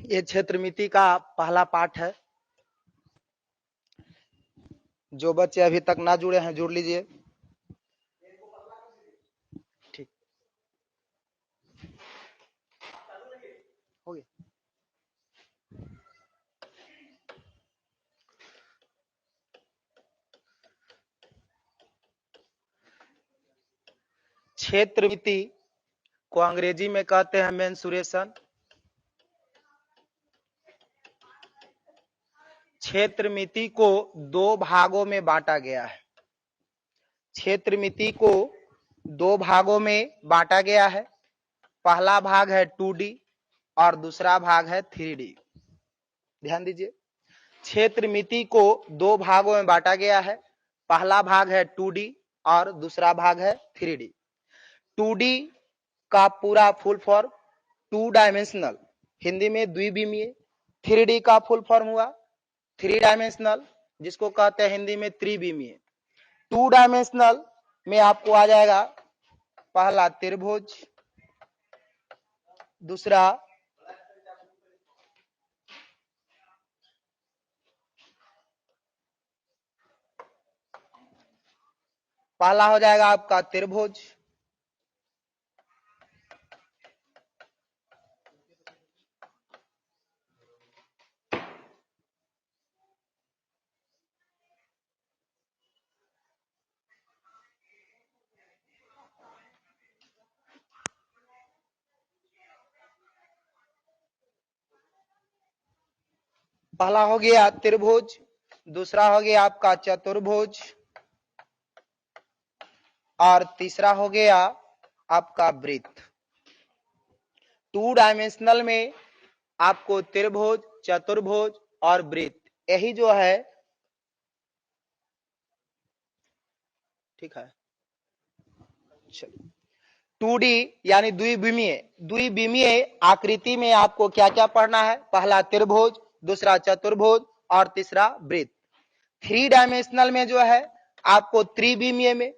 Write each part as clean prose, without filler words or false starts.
ये क्षेत्रमिति का पहला पाठ है। जो बच्चे अभी तक ना जुड़े हैं जुड़ लीजिए। ठीक हो गया। क्षेत्रमिति को अंग्रेजी में कहते हैं मेंसुरेशन। क्षेत्रमिति को दो भागों में बांटा गया है। क्षेत्रमिति को दो भागों में बांटा गया है। पहला भाग है 2D और दूसरा भाग है 3D। ध्यान दीजिए, क्षेत्रमिति को दो भागों में बांटा गया है। पहला भाग है 2D और दूसरा भाग है 3D। 2D का पूरा फुल फॉर्म 2 डायमेंशनल, हिंदी में द्विविमीय। 3D का फुल फॉर्म हुआ 3 डायमेंशनल, जिसको कहते हैं हिंदी में त्रिविमीय। 2 डायमेंशनल में आपको आ जाएगा पहला त्रिभुज, दूसरा पहला हो जाएगा आपका त्रिभुज, पहला हो गया त्रिभुज, दूसरा हो गया आपका चतुर्भुज और तीसरा हो गया आपका वृत्त। 2 डायमेंशनल में आपको त्रिभुज, चतुर्भुज और वृत्त, यही जो है, ठीक है। चलिए, 2D यानी द्विविमीय, द्विविमीय आकृति में आपको क्या क्या पढ़ना है? पहला त्रिभुज, दूसरा चतुर्भुज और तीसरा वृत्त। 3 डायमेंशनल में जो है आपको त्रिविमीय में,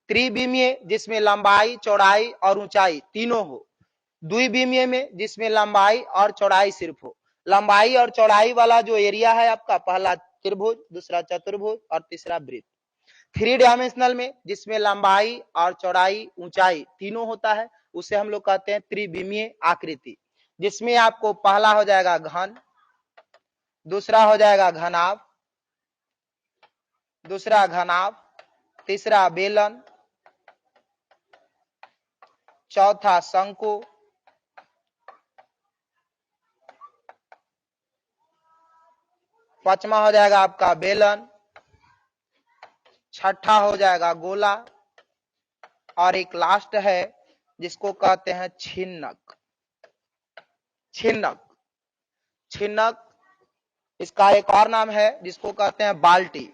त्रिविमीय जिसमें लंबाई, चौड़ाई और ऊंचाई तीनों हो। द्विविमीय में जिसमें लंबाई और चौड़ाई सिर्फ हो। लंबाई और चौड़ाई वाला जो एरिया है आपका, पहला त्रिभुज, दूसरा चतुर्भुज और तीसरा वृत्त। 3 डायमेंशनल में जिसमें लंबाई और चौड़ाई, ऊंचाई तीनों होता है, उसे हम लोग कहते हैं त्रिविमीय आकृति, जिसमें आपको पहला हो जाएगा घन, दूसरा हो जाएगा घनाभ, दूसरा घनाभ, तीसरा बेलन, चौथा शंकु, पांचवा हो जाएगा आपका बेलन, छठा हो जाएगा गोला और एक लास्ट है जिसको कहते हैं छिन्नक। छिन्नक, छिन्नक इसका एक और नाम है जिसको कहते हैं बाल्टी।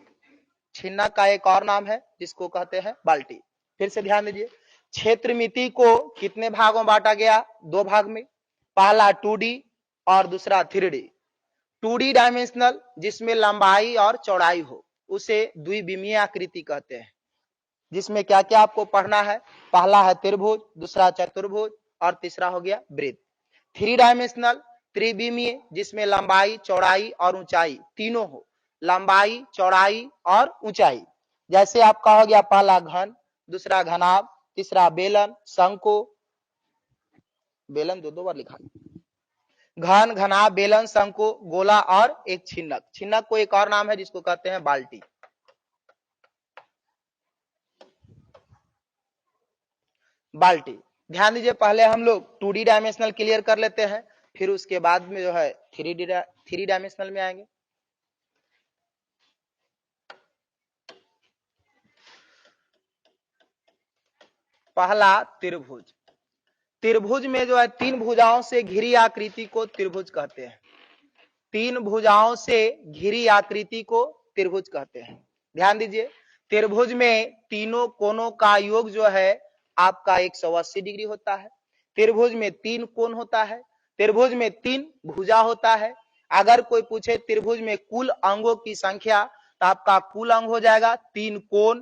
छिन्नक का एक और नाम है जिसको कहते हैं बाल्टी। फिर से ध्यान दीजिए, क्षेत्रमिति को कितने भागों में बांटा गया? दो भाग में। पहला 2D और दूसरा 3D। 2D डायमेंशनल जिसमें लंबाई और चौड़ाई हो, उसे द्विविमीय आकृति कहते हैं, जिसमें क्या क्या आपको पढ़ना है? पहला है त्रिभुज, दूसरा चतुर्भुज और तीसरा हो गया वृत्त। 3 डायमेंशनल त्रिविमीय जिसमें लंबाई, चौड़ाई और ऊंचाई तीनों हो। लंबाई, चौड़ाई और ऊंचाई, जैसे आपका हो गया पहला घन, दूसरा घनाभ, तीसरा बेलन, शंकु, बेलन दो बार लिखा, घन, घनाभ, बेलन, शंकु, गोला और एक छिन्नक। छिन्नक को एक और नाम है जिसको कहते हैं बाल्टी। बाल्टी, ध्यान दीजिए, पहले हम लोग 2D डायमेंशनल क्लियर कर लेते हैं, फिर उसके बाद में जो है 3 डायमेंशनल में आएंगे। पहला त्रिभुज। त्रिभुज में जो है 3 भुजाओं से घिरी आकृति को त्रिभुज कहते हैं। 3 भुजाओं से घिरी आकृति को त्रिभुज कहते हैं। ध्यान दीजिए, त्रिभुज में तीनों कोनों का योग जो है आपका 180 डिग्री होता है। त्रिभुज में 3 कोण होता है। त्रिभुज में 3 भुजा होता है। अगर कोई पूछे त्रिभुज में कुल अंगों की संख्या, तो आपका कुल अंग हो जाएगा 3 कोण,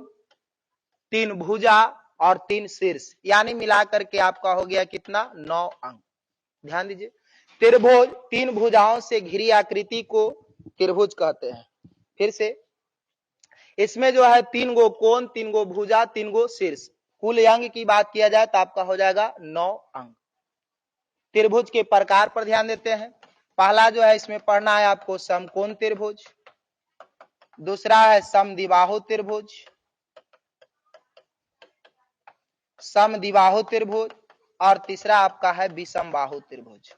3 भुजा और 3 शीर्ष, यानी मिलाकर के आपका हो गया कितना? 9 अंग। ध्यान दीजिए, त्रिभुज तीन भुजाओं से घिरी आकृति को त्रिभुज कहते हैं। फिर से इसमें जो है 3 गो कोण, 3 गो भुजा, 3 गो शीर्ष, कुल अंग की बात किया जाए तो आपका हो जाएगा 9 अंग। त्रिभुज के प्रकार पर ध्यान देते हैं। पहला जो है इसमें पढ़ना है आपको समकोण त्रिभुज, दूसरा है समद्विबाहु त्रिभुज, समद्विबाहु त्रिभुज, और तीसरा आपका है विषमबाहु त्रिभुज।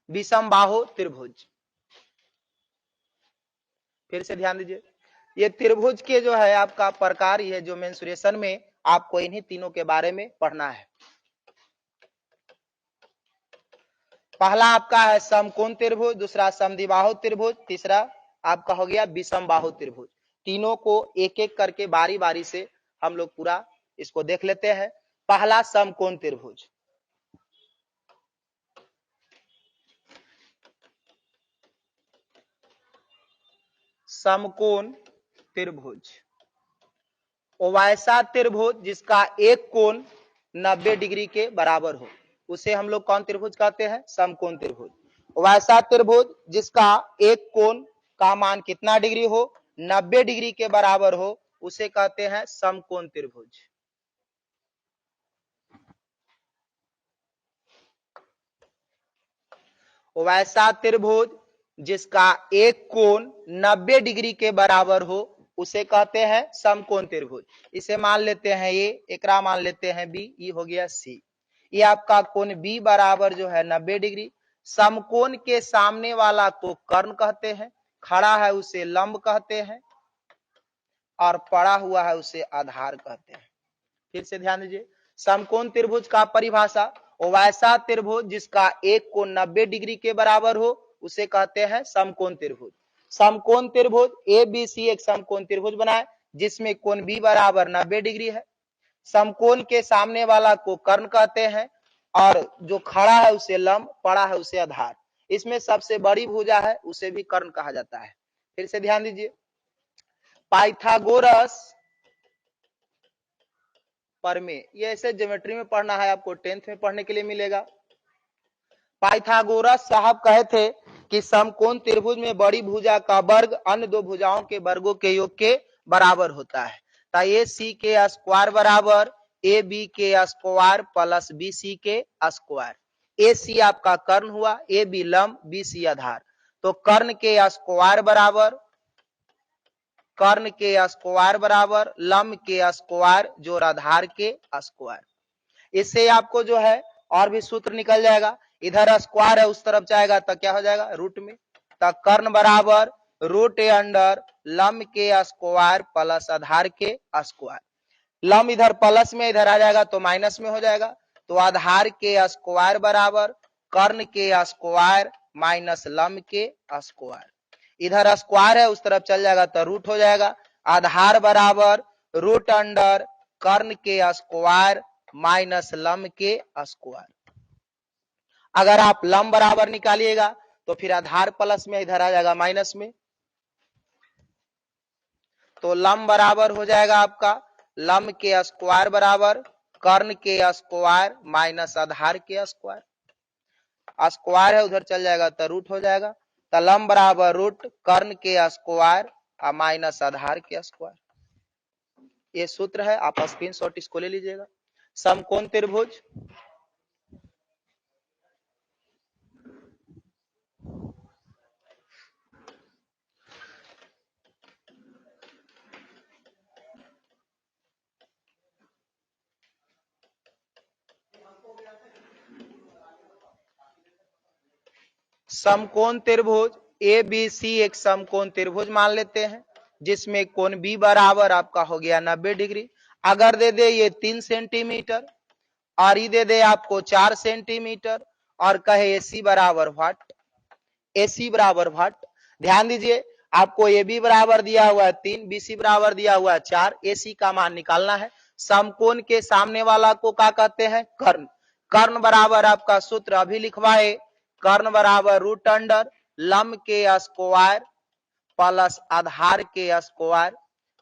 विषमबाहु त्रिभुज, फिर से ध्यान दीजिए, ये त्रिभुज के जो है आपका प्रकार ही है जो मेंसुरेशन में आपको इन्हीं तीनों के बारे में पढ़ना है। पहला आपका है समकोण त्रिभुज, दूसरा समद्विबाहु त्रिभुज, तीसरा आपका हो गया विषमबाहु त्रिभुज। तीनों को एक एक करके बारी बारी से हम लोग पूरा इसको देख लेते हैं। पहला समकोण त्रिभुज, समकोण त्रिभुज वो वैसा त्रिभुज जिसका एक कोण 90 डिग्री के बराबर हो, उसे हम लोग कौन त्रिभुज कहते हैं? समकोण त्रिभुज। वैसा त्रिभुज जिसका एक कोण का मान कितना डिग्री हो? 90 डिग्री के बराबर हो, उसे कहते हैं समकोण त्रिभुज। वैसा त्रिभुज जिसका एक कोण 90 डिग्री के बराबर हो, उसे कहते हैं समकोण त्रिभुज। इसे मान लेते हैं ए, एकरा मान लेते हैं बी, ये हो गया सी। ये आपका कोण बी बराबर जो है 90 डिग्री। समकोण के सामने वाला को कर्ण कहते हैं, खड़ा है उसे लंब कहते हैं, और पड़ा हुआ है उसे आधार कहते हैं। फिर से ध्यान दीजिए, समकोण त्रिभुज का परिभाषा, वैसा त्रिभुज जिसका एक कोण 90 डिग्री के बराबर हो, उसे कहते हैं समकोण त्रिभुज। समकोण त्रिभुज ए बी सी एक समकोण त्रिभुज बनाए जिसमें कोण बी बराबर 90 डिग्री है। समकोण के सामने वाला को कर्ण कहते हैं, और जो खड़ा है उसे लंब, पड़ा है उसे आधार। इसमें सबसे बड़ी भुजा है उसे भी कर्ण कहा जाता है। फिर से ध्यान दीजिए, पाइथागोरस प्रमेय, ये ऐसे ज्योमेट्री में पढ़ना है आपको, 10th में पढ़ने के लिए मिलेगा। पाइथागोरस साहब कहे थे कि समकोण त्रिभुज में बड़ी भुजा का वर्ग अन्य दो भुजाओं के वर्गों के योग के बराबर होता है। तो ए सी के स्क्वायर बराबर ए बी के स्क्वायर प्लस बी सी के स्क्वायर। ए सी आपका कर्ण हुआ, ए बी लंब, बी सी आधार। तो कर्ण के स्क्वायर बराबर, कर्ण के स्क्वायर बराबर लंब के स्क्वायर जोड़ आधार के स्क्वायर। इससे आपको जो है और भी सूत्र निकल जाएगा। इधर स्क्वायर है उस तरफ जाएगा तो क्या हो जाएगा? रूट में। तो कर्ण बराबर रूट अंडर लंब के स्क्वायर प्लस आधार के स्क्वायर। लंब इधर प्लस में, इधर आ जाएगा तो माइनस में हो जाएगा। तो आधार के स्क्वायर बराबर कर्ण के स्क्वायर माइनस लंब के स्क्वायर। इधर स्क्वायर है उस तरफ चल जाएगा तो रूट हो जाएगा। आधार बराबर रूट अंडर कर्ण के स्क्वायर माइनस लंब के स्क्वायर। अगर आप लंब बराबर निकालिएगा तो फिर आधार प्लस में, इधर आ जाएगा माइनस में। तो लंब बराबर हो जाएगा आपका लंब के स्क्वायर बराबर कर्ण के स्क्वायर माइनस आधार के स्क्वायर। स्क्वायर है उधर चल जाएगा तो रूट हो जाएगा। तो लंब बराबर रूट कर्ण के स्क्वायर माइनस आधार के स्क्वायर। ये सूत्र है, आप स्क्रीनशॉट इसको ले लीजिएगा। समकोण त्रिभुज समकोण त्रिभुज ए बी सी एक समकोण त्रिभुज मान लेते हैं जिसमें कोण बी बराबर आपका हो गया 90 डिग्री। अगर दे दे ये 3 सेंटीमीटर और ये दे दे आपको 4 सेंटीमीटर और कहे एसी बराबर व्हाट, एसी बराबर व्हाट। ध्यान दीजिए, आपको ए बी बराबर दिया हुआ है 3, बी सी बराबर दिया हुआ है 4, एसी का मान निकालना है। समकोण के सामने वाला को क्या कहते हैं? कर्ण। कर्ण बराबर आपका सूत्र अभी लिखवाए, कर्ण बराबर रूट अंडर लंब के स्क्वायर प्लस आधार के स्क्वायर।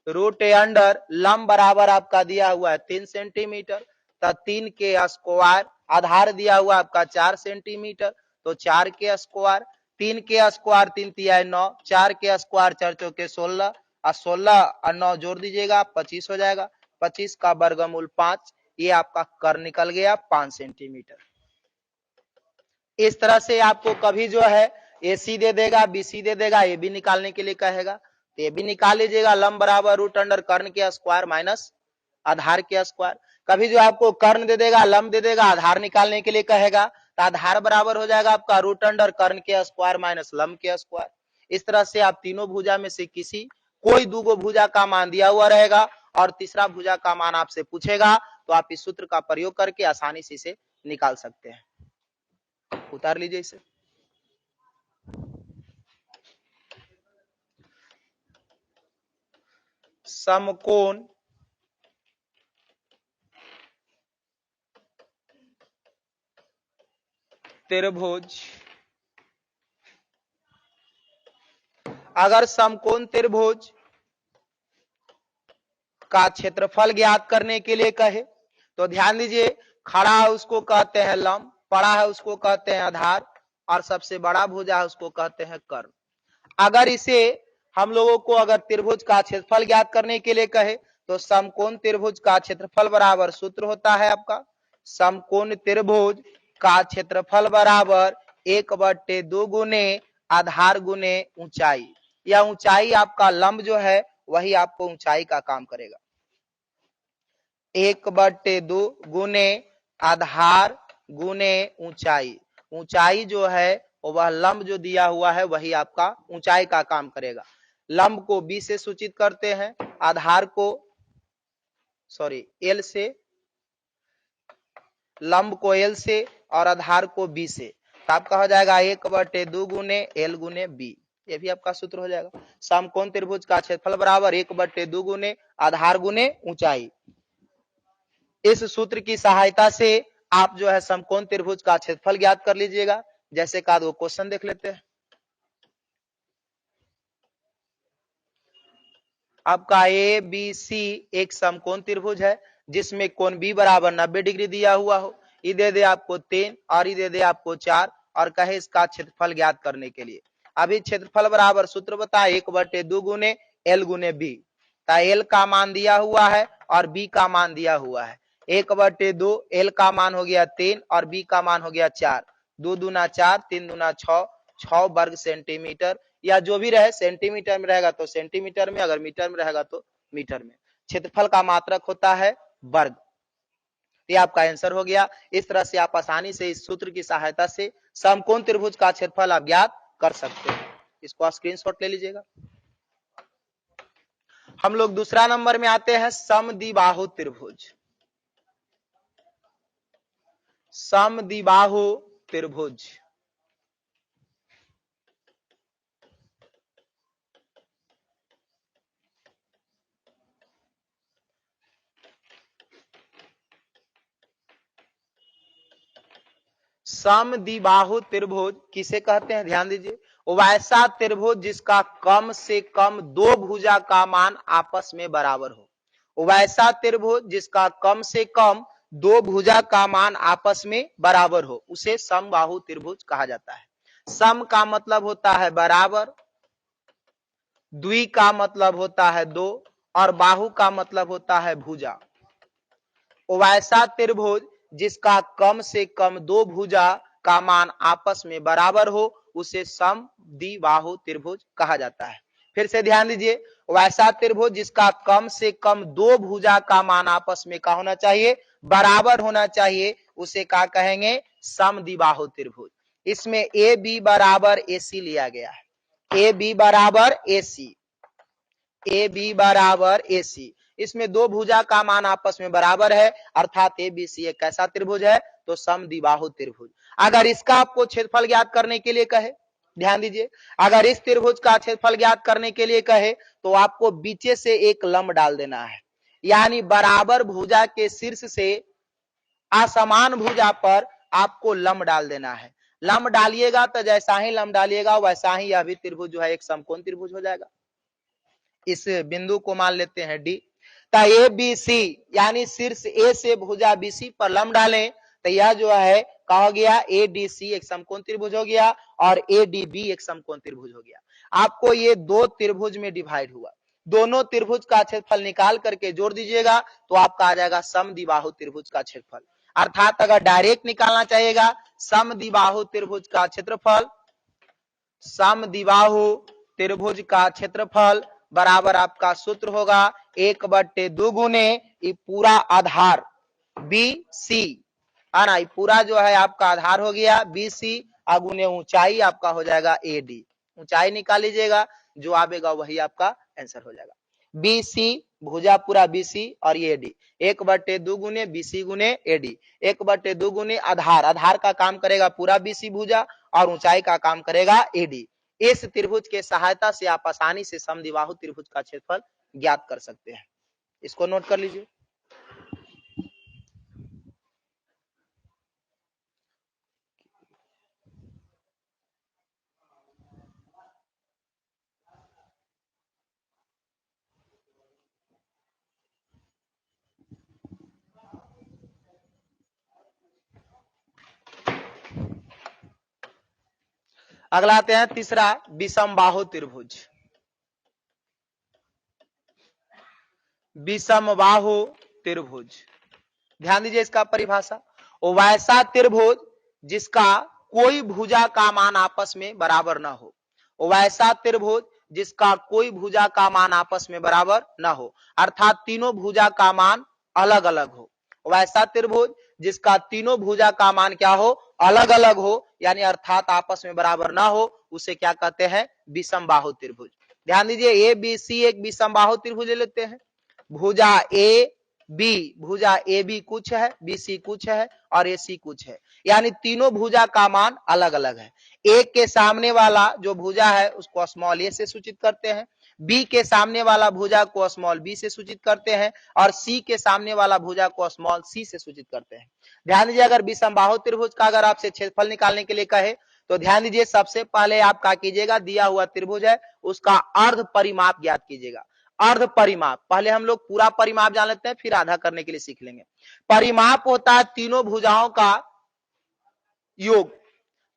रूट अंडर लंब बराबर आपका दिया हुआ है 3 सेंटीमीटर, तो 3 के स्क्वायर आधार दिया हुआ आपका 4 सेंटीमीटर, तो 4 के स्क्वायर, 3 के स्क्वायर 3 तिहाई 9, 4 के स्क्वायर 4 चौके 16 और 16 और 9 जोड़ दीजिएगा 25 हो जाएगा, 25 का वर्गमूल 5, ये आपका कर निकल गया 5 सेंटीमीटर। इस तरह से आपको कभी जो है AC दे देगा, BC दे देगा, ये भी निकालने के लिए कहेगा, तो ये भी निकाल लीजिएगा, लंब बराबर रूट अंडर कर्ण के स्क्वायर माइनस आधार के स्क्वायर। कभी जो आपको कर्ण दे देगा, लंब दे देगा, आधार निकालने के लिए कहेगा, तो आधार बराबर हो जाएगा आपका रूट अंडर कर्ण के स्क्वायर माइनस लंब के स्क्वायर। इस तरह से आप तीनों भुजा में से किसी कोई दूगो भुजा का मान दिया हुआ रहेगा और तीसरा भुजा का मान आपसे पूछेगा, तो आप इस सूत्र का प्रयोग करके आसानी से इसे निकाल सकते हैं। उतार लीजिए इसे। समकोण त्रिभुज, अगर समकोण त्रिभुज का क्षेत्रफल ज्ञात करने के लिए कहे, तो ध्यान दीजिए, खड़ा है उसको कहते हैं लंब, पड़ा है उसको कहते हैं आधार, और सबसे बड़ा भुजा है उसको कहते हैं कर्ण। अगर इसे हम लोगों को अगर त्रिभुज का क्षेत्रफल ज्ञात करने के लिए कहे, तो समकोण त्रिभुज का क्षेत्रफल बराबर सूत्र होता है आपका, समकोण त्रिभुज का क्षेत्रफल बराबर 1/2 गुने आधार गुने ऊंचाई, या ऊंचाई आपका लंब जो है वही आपको ऊंचाई का काम करेगा। 1/2 गुने आधार गुने ऊंचाई, ऊंचाई जो है वह लंब जो दिया हुआ है वही आपका ऊंचाई का काम करेगा। लंब को B से सूचित करते हैं, आधार को L से, लंब को L से और आधार को B से, तो आपका हो जाएगा 1/2 गुने L गुने B, ये भी आपका सूत्र हो जाएगा। समकोण त्रिभुज का क्षेत्रफल बराबर 1/2 गुने आधार गुने ऊंचाई। इस सूत्र की सहायता से आप जो है समकोण त्रिभुज का क्षेत्रफल ज्ञात कर लीजिएगा। जैसे का वो क्वेश्चन देख लेते हैं। आपका ABC एक समकोण त्रिभुज है जिसमें कोण B बराबर 90 डिग्री दिया हुआ हो, ये दे दे आपको 3 और ये दे दे आपको 4 और कहे इसका क्षेत्रफल ज्ञात करने के लिए। अभी क्षेत्रफल बराबर सूत्र बताए 1/2 गुने L गुने B, L का मान दिया हुआ है और B का मान दिया हुआ है। 1/2 L का मान हो गया 3 और B का मान हो गया 4, 2 दूना 4 3 दूना 6, 6 वर्ग सेंटीमीटर, या जो भी रहे, सेंटीमीटर में रहेगा तो सेंटीमीटर में, अगर मीटर में रहेगा तो मीटर में। क्षेत्रफल का मात्रक होता है वर्ग। ये आपका आंसर हो गया। इस तरह से आप आसानी से इस सूत्र की सहायता से समकोण त्रिभुज का क्षेत्रफल आप ज्ञात कर सकते हैं। इसको स्क्रीनशॉट ले लीजिएगा। हम लोग दूसरा नंबर में आते हैं, समद्विबाहु त्रिभुज। समद्विबाहु त्रिभुज समद्विबाहु त्रिभुज किसे कहते हैं, ध्यान दीजिए, वैसा त्रिभुज जिसका कम से कम दो भुजा का मान आपस में बराबर हो। वैसा त्रिभुज जिसका कम से कम दो भुजा का मान आपस में बराबर हो उसे समबाहु त्रिभुज कहा जाता है। सम का मतलब होता है बराबर, द्वि का मतलब होता है दो, और बाहु का मतलब होता है भुजा। वैसा त्रिभुज जिसका कम से कम दो भुजा का मान आपस में बराबर हो उसे समद्विबाहु त्रिभुज कहा जाता है। फिर से ध्यान दीजिए, वैसा त्रिभुज जिसका कम से कम दो भुजा का मान आपस में क्या होना चाहिए, बराबर होना चाहिए, उसे क्या कहेंगे, समद्विबाहु त्रिभुज। इसमें AB बराबर AC लिया गया है, AB बराबर AC, AB बराबर AC। इसमें दो भुजा का मान आपस में बराबर है, अर्थात ABC एक कैसा त्रिभुज है, तो समद्विबाहु त्रिभुज। अगर इसका आपको क्षेत्रफल ज्ञात करने के लिए कहे, ध्यान दीजिए, अगर इस त्रिभुज का क्षेत्रफल ज्ञात करने के लिए कहे तो आपको बीचे से एक लंब डाल देना है, यानी बराबर भुजा के शीर्ष से असमान भुजा पर आपको लंब डाल देना है। लंब डालिएगा तो जैसा ही लंब डालिएगा वैसा ही यह भी त्रिभुज जो है एक समकोण त्रिभुज हो जाएगा। इस बिंदु को मान लेते हैं D। ABC यानी शीर्ष A से भुजा BC पर लंब डालें तो यह जो है कहा हो गया एडीसी एक समकोण त्रिभुज हो गया और एडीबी एक समकोण त्रिभुज हो गया। आपको ये दो त्रिभुज में डिवाइड हुआ, दोनों त्रिभुज का क्षेत्रफल निकाल करके जोड़ दीजिएगा तो आपका आ जाएगा समद्विबाहु त्रिभुज का क्षेत्रफल। अर्थात अगर डायरेक्ट निकालना चाहिएगा समद्विबाहु त्रिभुज का क्षेत्रफल, समद्विबाहु त्रिभुज का क्षेत्रफल बराबर आपका सूत्र होगा 1/2 गुने ये पूरा आधार BC, है ना, ये पूरा जो है आपका आधार हो गया BC गुने ऊंचाई आपका हो जाएगा AD। ऊंचाई निकाल लीजिएगा, जो आएगा वही आपका आंसर हो जाएगा। BC भुजा पूरा BC और ये AD 1/2 गुने BC गुने AD, 1/2 गुने आधार, आधार का काम करेगा पूरा BC भुजा और ऊंचाई का काम करेगा AD। इस त्रिभुज के सहायता से आप आसानी से समद्विबाहु त्रिभुज का क्षेत्रफल ज्ञात कर सकते हैं। इसको नोट कर लीजिए। अगला आते हैं तीसरा विषमबाहु त्रिभुज। विषमबाहु त्रिभुज, ध्यान दीजिए इसका परिभाषा, वैसा त्रिभुज जिसका कोई भुजा का मान आपस में बराबर ना हो, वैसा त्रिभुज जिसका कोई भुजा का मान आपस में बराबर ना हो, अर्थात तीनों भुजा का मान अलग अलग हो। वैसा त्रिभुज जिसका तीनों भुजा का मान क्या हो, अलग अलग हो, यानी अर्थात आपस में बराबर ना हो, उसे क्या कहते हैं, विषमबाहु त्रिभुज। ध्यान दीजिए ABC एक विषमबाहु त्रिभुज ले लेते हैं। भुजा भुजा AB कुछ है, BC कुछ है और AC कुछ है, यानी तीनों भुजा का मान अलग अलग है। A के सामने वाला जो भुजा है उसको स्मॉल a से सूचित करते हैं, B के सामने वाला भुजा को स्मॉल b से सूचित करते हैं और C के सामने वाला भुजा को स्मॉल c से सूचित करते हैं। ध्यान दीजिए, अगर विषमबाहु त्रिभुज का अगर आपसे क्षेत्रफल निकालने के लिए कहे तो ध्यान दीजिए सबसे पहले आप क्या कीजिएगा, दिया हुआ त्रिभुज है उसका अर्ध परिमाप ज्ञात कीजिएगा। अर्ध परिमाप, पहले हम लोग पूरा परिमाप जान लेते हैं फिर आधा करने के लिए सीख लेंगे। परिमाप होता है तीनों भुजाओं का योग,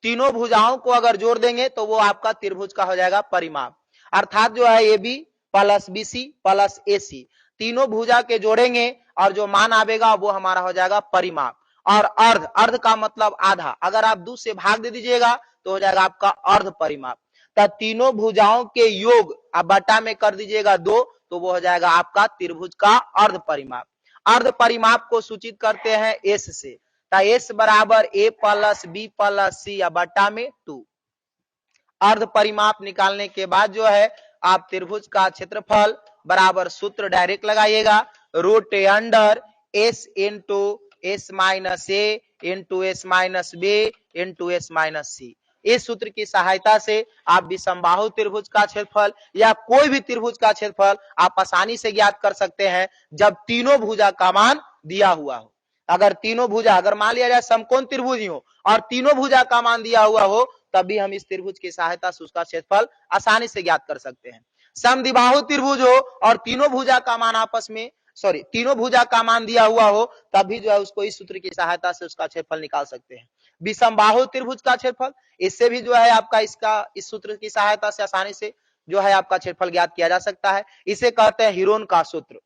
तीनों भुजाओं को अगर जोड़ देंगे तो वो आपका त्रिभुज का हो जाएगा परिमाप। अर्थात जो है AB plus BC plus AC, तीनों भुजा के जोड़ेंगे और जो मान आवेगा वो हमारा हो जाएगा परिमाप। और अर्ध, अर्ध का मतलब आधा, अगर आप 2 से भाग दे दीजिएगा तो हो जाएगा आपका अर्ध परिमाप। तो तीनों भुजाओं के योग आप बटा में कर दीजिएगा 2 तो वो हो जाएगा आपका त्रिभुज का अर्ध परिमाप। अर्ध परिमाप को सूचित करते हैं S से, S बराबर A plus B plus C या बटा में 2। अर्ध परिमाप निकालने के बाद जो है आप त्रिभुज का क्षेत्रफल बराबर सूत्र डायरेक्ट लगाइएगा, root under S into S minus A into S minus B into S minus C। इस सूत्र की सहायता से आप विषमबाहु त्रिभुज का क्षेत्रफल या कोई भी त्रिभुज का क्षेत्रफल आप आसानी से ज्ञात कर सकते हैं जब तीनों भुजा का मान दिया हुआ हो। अगर तीनों भुजा, अगर मान लिया जाए समकोण त्रिभुज ही हो और तीनों भुजा का मान दिया हुआ हो, तभी हम इस त्रिभुज की सहायता से उसका क्षेत्रफल आसानी से ज्ञात कर सकते हैं। समद्विबाहु त्रिभुज हो और तीनों भुजा का मान आपस में, तीनों भुजा का मान दिया हुआ हो, तभी जो है उसको इस सूत्र की सहायता से उसका क्षेत्रफल निकाल सकते हैं। विषमबाहु त्रिभुज का क्षेत्रफल, इससे भी जो है आपका इसका इस सूत्र की सहायता से आसानी से जो है आपका क्षेत्रफल ज्ञात किया जा सकता है। इसे कहते हैं हीरोन का सूत्र।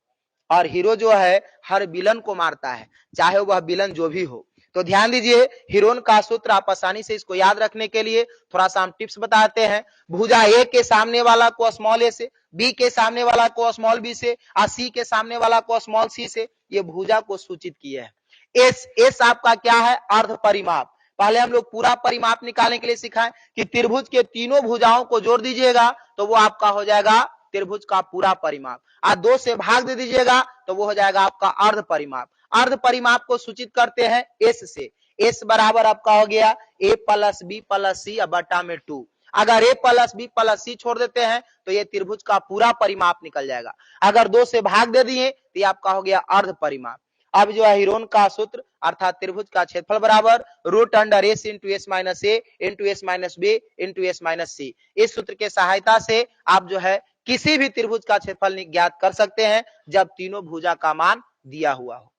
और हीरो जो है हर विलन को मारता है, चाहे वह विलन जो भी हो। तो ध्यान दीजिए, हीरोन का सूत्र आप आसानी से इसको याद रखने के लिए थोड़ा सा हम टिप्स बताते हैं। भुजा ए के सामने वाला को स्मॉल ए से, बी के सामने वाला को स्मॉल बी से और सी के सामने वाला को स्मॉल सी से, ये भुजा को सूचित किए हैं। एस आपका क्या है, अर्ध परिमाप। पहले हम लोग पूरा परिमाप निकालने के लिए सिखाएं कि त्रिभुज के तीनों भुजाओं को जोड़ दीजिएगा तो वो आपका हो जाएगा त्रिभुज का पूरा परिमाप। आज 2 से भाग दे दीजिएगा तो वो हो जाएगा आपका अर्ध परिमाप। अर्ध परिमाप को सूचित करते हैं S से। S बराबर आपका हो गया A plus B plus C बटा में 2। अगर A plus B plus C छोड़ देते हैं तो ये त्रिभुज का पूरा परिमाप निकल जाएगा। अगर 2 से भाग दे दिए तो ये आपका हो गया अर्ध परिमाप। अब जो है हीरोन का सूत्र अर्थात त्रिभुज का क्षेत्रफल बराबर root under S into S minus A into S minus B into S minus C। इस सूत्र के सहायता से आप जो है किसी भी त्रिभुज का क्षेत्रफल ज्ञात कर सकते हैं जब तीनों भुजा का मान दिया हुआ हो।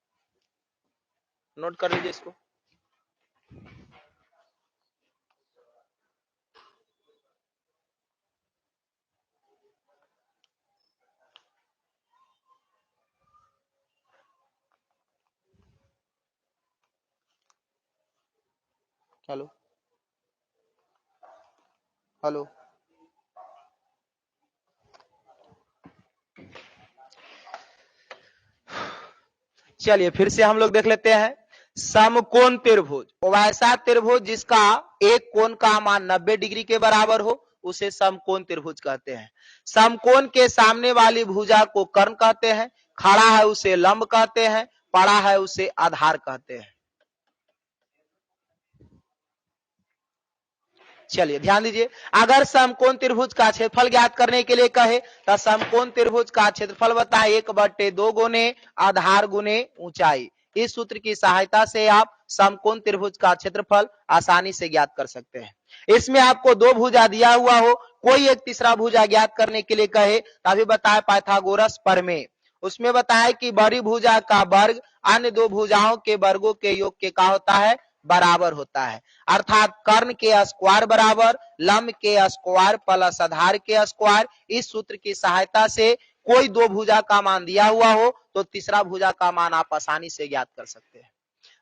नोट कर लीजिए इसको। हेलो हेलो, चलिए फिर से हम लोग देख लेते हैं। समकोण त्रिभुज, वैसा त्रिभुज जिसका एक कोण का मान 90 डिग्री के बराबर हो उसे समकोण त्रिभुज कहते हैं। समकोण के सामने वाली भुजा को कर्ण कहते हैं, खड़ा है उसे लंब कहते हैं, पड़ा है उसे आधार कहते हैं। चलिए ध्यान दीजिए, अगर समकोण त्रिभुज का क्षेत्रफल ज्ञात करने के लिए कहे तो समकोण त्रिभुज का क्षेत्रफल बताए 1/2 गुने आधार गुने ऊंचाई। इस सूत्र की सहायता से आप समकोण त्रिभुज का क्षेत्रफल आसानी से ज्ञात कर सकते हैं। इसमें आपको दो भुजा दिया हुआ हो, कोई एक तीसरा भुजा ज्ञात करने के लिए कहे तभी बताया पाइथागोरस प्रमेय। उसमें बताया कि बड़ी भुजा का वर्ग अन्य दो भुजाओं के वर्गों के योग के क्या होता है, बराबर होता है। अर्थात कर्ण के स्क्वायर बराबर लंब के स्क्वायर प्लस आधार के स्क्वायर। इस सूत्र की सहायता से कोई दो भुजा का मान दिया हुआ हो तो तीसरा भुजा का मान आप आसानी से ज्ञात कर सकते हैं।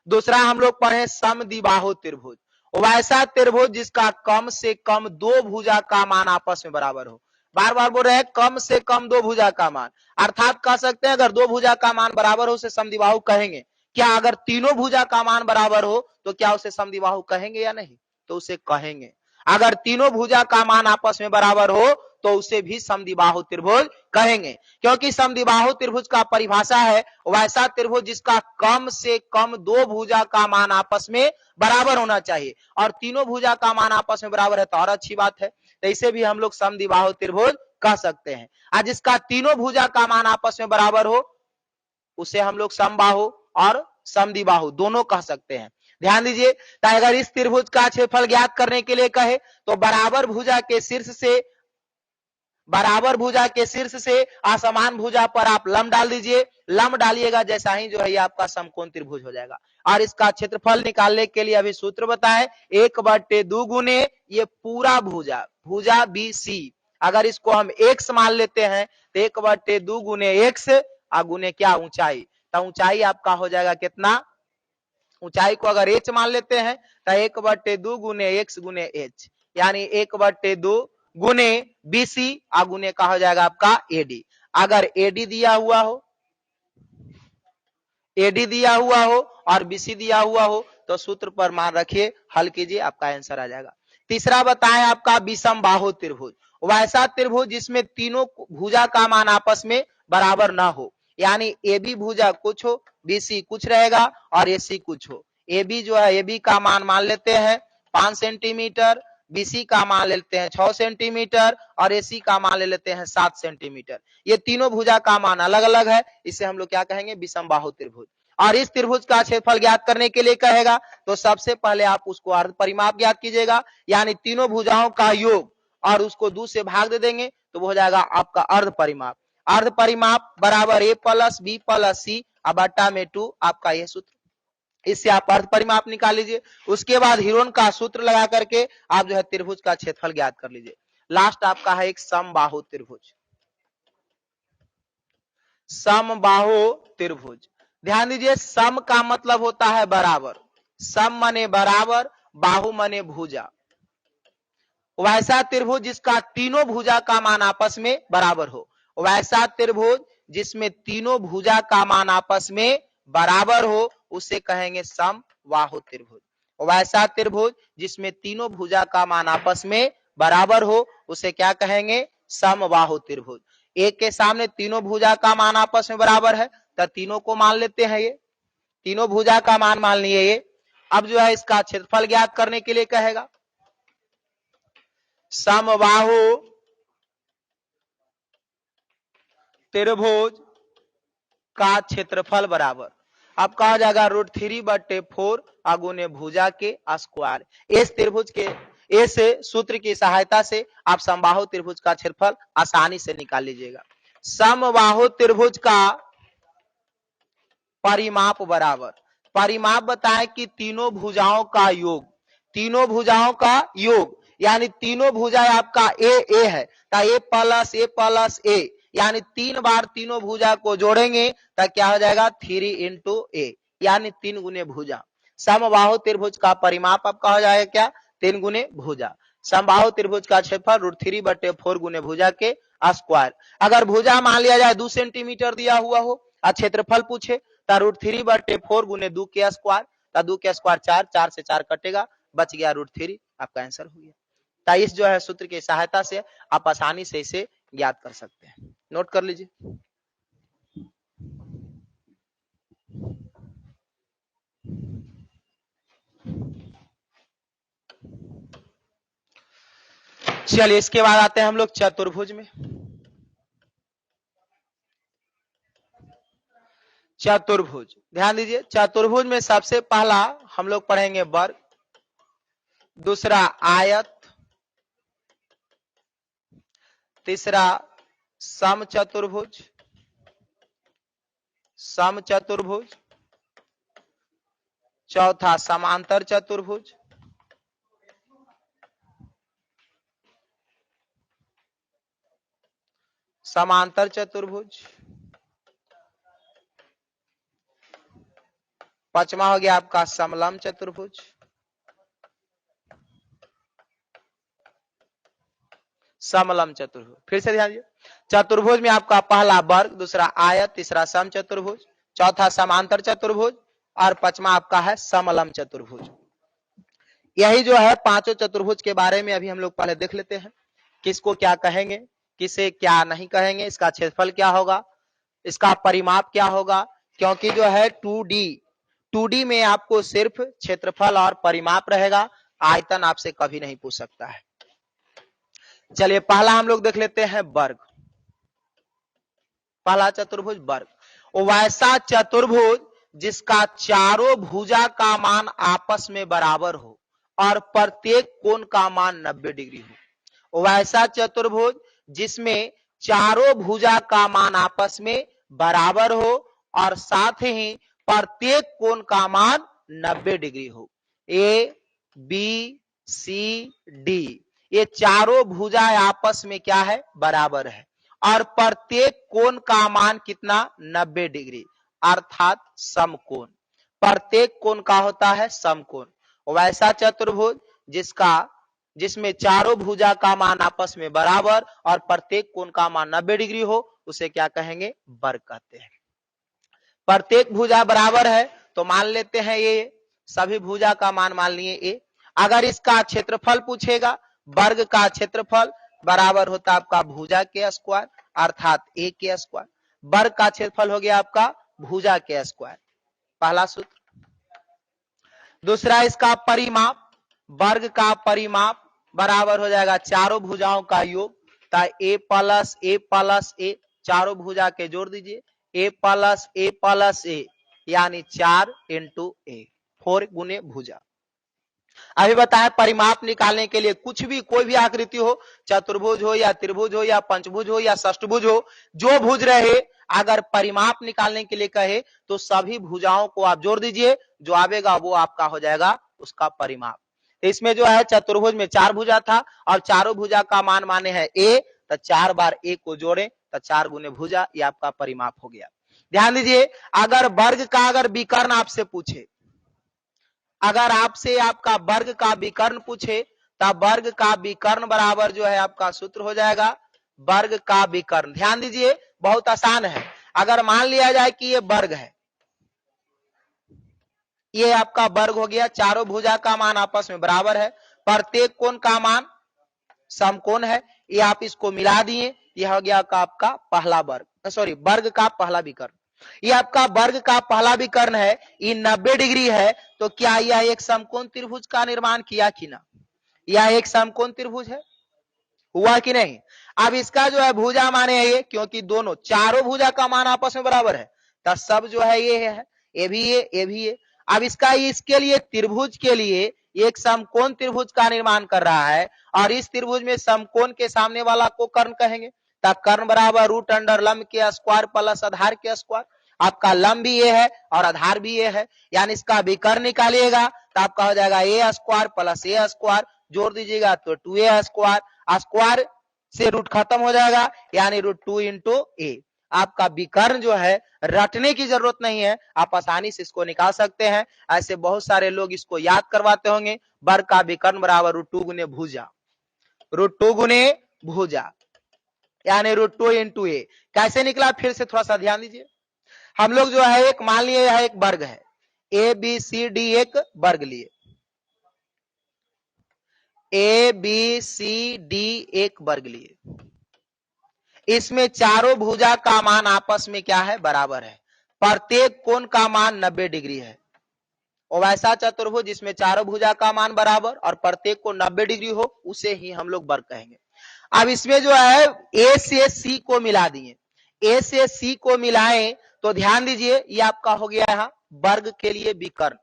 दूसरा हम लोग पढ़े समद्विबाहु त्रिभुज, वैसा त्रिभुज जिसका कम से कम दो भुजा का मान आपस में बराबर हो। बार बार बोल रहे हैं कम से कम दो भुजा का मान, अर्थात कह सकते हैं अगर दो भुजा का मान बराबर हो उसे समद्विबाहु कहेंगे। क्या अगर तीनों भुजा का मान बराबर हो तो क्या उसे समद्विबाहु कहेंगे या नहीं, तो उसे कहेंगे। अगर तीनों भुजा का मान आपस में बराबर हो तो उसे भी समद्विबाहु त्रिभुज कहेंगे, क्योंकि समद्विबाहु त्रिभुज का परिभाषा है वैसा त्रिभुज जिसका कम से कम दो भुजा का मान आपस में बराबर होना चाहिए, और तीनों भुजा का मान आपस में बराबर है तो और अच्छी बात है, तो इसे भी हम लोग समद्विबाहु त्रिभुज कह सकते हैं। और जिसका तीनों भुजा का मान आपस में बराबर हो उसे हम लोग समबाहु और समद्विबाहु दोनों कह सकते हैं। ध्यान दीजिए, तो अगर इस त्रिभुज का क्षेत्रफल ज्ञात करने के लिए कहे तो बराबर भुजा के शीर्ष से असमान भुजा पर आप लंब डाल दीजिए, लंब डालिएगा जैसा ही जो है ये आपका समकोण त्रिभुज हो जाएगा। और इसका क्षेत्रफल निकालने के लिए अभी सूत्र बताएं 1/2 गुने ये पूरा भुजा BC, अगर इसको हम x मान लेते हैं तो 1/2 गुने x गुने क्या ऊंचाई, तो ऊंचाई आपका हो जाएगा कितना, ऊंचाई को अगर h मान लेते हैं तो 1/2 गुने x गुने h, यानी 1/2 गुने BC गुने का हो जाएगा आपका AD। अगर AD दिया हुआ हो और BC दिया हुआ हो तो सूत्र पर मान रखिए, हल कीजिए, आपका आंसर आ जाएगा। तीसरा बताएं आपका विषम बाहु त्रिभुज, वैसा त्रिभुज जिसमें तीनों भुजा का मान आपस में बराबर ना हो, यानी AB भुजा कुछ हो, BC कुछ रहेगा और AC कुछ हो। AB जो है AB का मान लेते हैं 5 सेंटीमीटर, BC का मान लेते हैं 6 सेंटीमीटर और AC का मान ले लेते हैं 7 सेंटीमीटर। ये तीनों भुजा का मान अलग अलग है, इसे हम लोग क्या कहेंगे, विषम बाहु त्रिभुज। और इस त्रिभुज का क्षेत्रफल ज्ञात करने के लिए कहेगा तो सबसे पहले आप उसको अर्ध परिमाप ज्ञात कीजिएगा, यानी तीनों भुजाओं का योग और उसको 2 से भाग दे देंगे तो वो हो जाएगा आपका अर्ध परिमाप। अर्ध परिमाप बराबर A plus B plus C बटा में 2, आपका यह सूत्र, इससे आप अर्ध परिमाप निकाल लीजिए। उसके बाद हीरोन का सूत्र लगा करके आप जो है त्रिभुज का क्षेत्रफल ज्ञात कर लीजिए। लास्ट आपका है एक समबाहु त्रिभुज। समबाहु त्रिभुज, ध्यान दीजिए, सम का मतलब होता है बराबर, सम माने बराबर, बाहु माने भुजा। वैसा त्रिभुज जिसका तीनों भुजा का मान आपस में बराबर हो, वैसा त्रिभुज जिसमें तीनों भुजा का मान आपस में बराबर हो उसे कहेंगे समबाहु त्रिभुज। वैसा त्रिभुज जिसमें तीनों भुजा का मान आपस में बराबर हो उसे क्या कहेंगे, समबाहु त्रिभुज। एक के सामने तीनों भुजा का मान आपस में बराबर है तो तीनों को मान लेते हैं, ये तीनों भुजा का मान लिए ये। अब जो है इसका क्षेत्रफल ज्ञात करने के लिए कहेगा, समबाहु त्रिभुज का क्षेत्रफल बराबर, अब कहा जाएगा √3/4 गुने भुजा के स्क्वायर। इस त्रिभुज के इस सूत्र की सहायता से आप समबाहु त्रिभुज का क्षेत्रफल आसानी से निकाल लीजिएगा। समबाहु त्रिभुज का परिमाप बराबर, परिमाप बताएं कि तीनों भुजाओं का योग, तीनों भुजाओं का योग, यानी तीनों भुजा आपका ए है तो A प्लस A, यानी 3 बार तीनों भुजा को जोड़ेंगे तो क्या हो जाएगा 3 × A, यानी 3 गुने भुजा। समबाहु त्रिभुज का परिमाप आपका हो जाएगा क्या, 3 गुने भुजा। समबाहु त्रिभुज का क्षेत्रफल √3/4 गुने भुजा के स्क्वायर। अगर भुजा मान लिया जाए 2 सेंटीमीटर दिया हुआ हो और क्षेत्रफल पूछे तो √3/4 गुने 2 के स्क्वायर, तो 2 के स्क्वायर 4, 4 से 4 कटेगा, बच गया √3, आपका आंसर हो गया। तो इस जो है सूत्र की सहायता से आप आसानी से इसे ज्ञात कर सकते हैं। नोट कर लीजिए। चलिए इसके बाद आते हैं हम लोग चतुर्भुज में। चतुर्भुज, ध्यान दीजिए, चतुर्भुज में सबसे पहला हम लोग पढ़ेंगे वर्ग, दूसरा आयत, तीसरा समचतुर्भुज, समचतुर्भुज, चौथा समांतर चतुर्भुज, समांतर चतुर्भुज, पांचवा हो गया आपका समलंब चतुर्भुज, समलंब चतुर्भुज। फिर से ध्यान दीजिए, चतुर्भुज में आपका पहला वर्ग, दूसरा आयत, तीसरा सम चतुर्भुज, चौथा समांतर चतुर्भुज और पांचवा आपका है समलंब चतुर्भुज। यही जो है पांचों चतुर्भुज के बारे में अभी हम लोग पहले देख लेते हैं, किसको क्या कहेंगे, किसे क्या नहीं कहेंगे, इसका क्षेत्रफल क्या होगा, इसका परिमाप क्या होगा। क्योंकि जो है 2D में आपको सिर्फ क्षेत्रफल और परिमाप रहेगा, आयतन आपसे कभी नहीं पूछ सकता है। चलिए पहला हम लोग देख लेते हैं वर्ग। पहला चतुर्भुज वर्ग, वैसा चतुर्भुज जिसका चारों भुजा का मान आपस में बराबर हो और प्रत्येक कोण का मान 90 डिग्री हो। वैसा चतुर्भुज जिसमें चारों भुजा का मान आपस में बराबर हो और साथ ही प्रत्येक कोण का मान 90 डिग्री हो। ए, बी, सी, डी, ये चारों भुजा आपस में क्या है, बराबर है और प्रत्येक कोण का मान कितना, 90 डिग्री, अर्थात समकोण। प्रत्येक कोण का होता है समकोण। वैसा चतुर्भुज जिसमें चारों भुजा का मान आपस में बराबर और प्रत्येक कोण का मान 90 डिग्री हो, उसे क्या कहेंगे, वर्ग कहते हैं। प्रत्येक भुजा बराबर है तो मान लेते हैं ये सभी भुजा का मान लिए ए। अगर इसका क्षेत्रफल पूछेगा, वर्ग का क्षेत्रफल बराबर होता है आपका भुजा के स्क्वायर, अर्थात ए के स्क्वायर। वर्ग का क्षेत्रफल हो गया आपका भुजा के स्क्वायर, पहला सूत्र। दूसरा इसका परिमाप, वर्ग का परिमाप बराबर हो जाएगा चारों भुजाओं का योग, ए प्लस ए, चारों भुजा के जोड़ दीजिए, ए प्लस ए यानी 4 इंटू ए, 4 गुने भुजा। अभी बताया परिमाप निकालने के लिए कुछ भी, कोई भी आकृति हो, चतुर्भुज हो या त्रिभुज हो या पंचभुज हो या षष्ठभुज हो, जो भुज रहे, अगर परिमाप निकालने के लिए कहे तो सभी भुजाओं को आप जोड़ दीजिए, जो आवेगा वो आपका हो जाएगा उसका परिमाप। इसमें जो है चतुर्भुज में 4 भुजा था और चारों भुजा का मान माने है ए, तो 4 बार ए को जोड़े तो 4 गुने भुजा, ये आपका परिमाप हो गया। ध्यान दीजिए, अगर वर्ग का अगर विकर्ण आपसे पूछे, अगर आपसे आपका वर्ग का विकर्ण पूछे तब वर्ग का विकर्ण बराबर जो है आपका सूत्र हो जाएगा वर्ग का विकर्ण। ध्यान दीजिए, बहुत आसान है। अगर मान लिया जाए कि ये वर्ग है, ये आपका वर्ग हो गया, चारों भुजा का मान आपस में बराबर है, प्रत्येक कोण का मान समकोण है, ये आप इसको मिला दिए, यह हो गया आपका पहला वर्ग, सॉरी वर्ग का पहला विकर्ण। ये आपका वर्ग का पहला विकर्ण है, ये 90 डिग्री है, तो क्या यह एक समकोण त्रिभुज का निर्माण किया कि ना, यह एक समकोण त्रिभुज है, हुआ कि नहीं। अब इसका जो है भुजा माने है ये, क्योंकि दोनों चारों भुजा का मान आपस में बराबर है, तो सब जो है ये है, ये भी ये, ये भी ये। अब इसके लिए त्रिभुज के लिए एक समकोण त्रिभुज का निर्माण कर रहा है और इस त्रिभुज में समकोण के सामने वाला को कर्ण कहेंगे, तब कर्ण बराबर रूट अंडर लंब के स्क्वायर प्लस आधार के स्क्वायर। आपका लंब भी ये है और आधार भी ये है, यानी इसका विकर्ण निकालिएगा तो आपका हो जाएगा ए स्क्वायर प्लस ए स्क्वायर, जोड़ दीजिएगा तो 2a स्क्वायर, स्क्वायर से रूट खत्म हो जाएगा, यानी √2 इंटू ए। आपका विकर्ण जो है रटने की जरूरत नहीं है, आप आसानी से इसको निकाल सकते हैं। ऐसे बहुत सारे लोग इसको याद करवाते होंगे, वर्ग का विकर्ण बराबर √2 गुने भुजा, √2 गुने भुजा यानी √2 इंटू ए। कैसे निकला फिर से थोड़ा सा ध्यान दीजिए। हम लोग जो है एक मान लिए यह एक वर्ग है, ए बी सी डी एक वर्ग लिए, ए बी सी डी एक वर्ग लिए, इसमें चारों भुजा का मान आपस में क्या है, बराबर है, प्रत्येक कोण का मान 90 डिग्री है। और वैसा चतुर्भुज जिसमें चारों भुजा का मान बराबर और प्रत्येक को 90 डिग्री हो, उसे ही हम लोग वर्ग कहेंगे। अब इसमें जो है ए से सी को मिला दिए, ए से सी को मिलाएं तो ध्यान दीजिए ये आपका हो गया यहाँ वर्ग के लिए विकर्ण,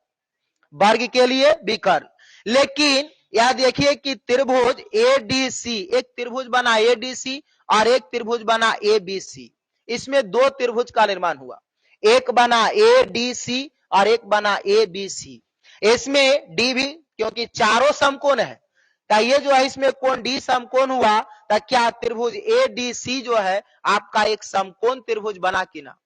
वर्ग के लिए विकर्ण। लेकिन यह देखिए कि त्रिभुज एडीसी, एक त्रिभुज बना एडीसी और एक त्रिभुज बना एबीसी, इसमें दो त्रिभुज का निर्माण हुआ, एक बना एडीसी और एक बना एबीसी। इसमें डी भी, क्योंकि चारों समकोण है, तो ये जो है इसमें कोण डी समकोण हुआ, तो क्या त्रिभुज एडीसी जो है आपका एक समकोण त्रिभुज बना कि ना।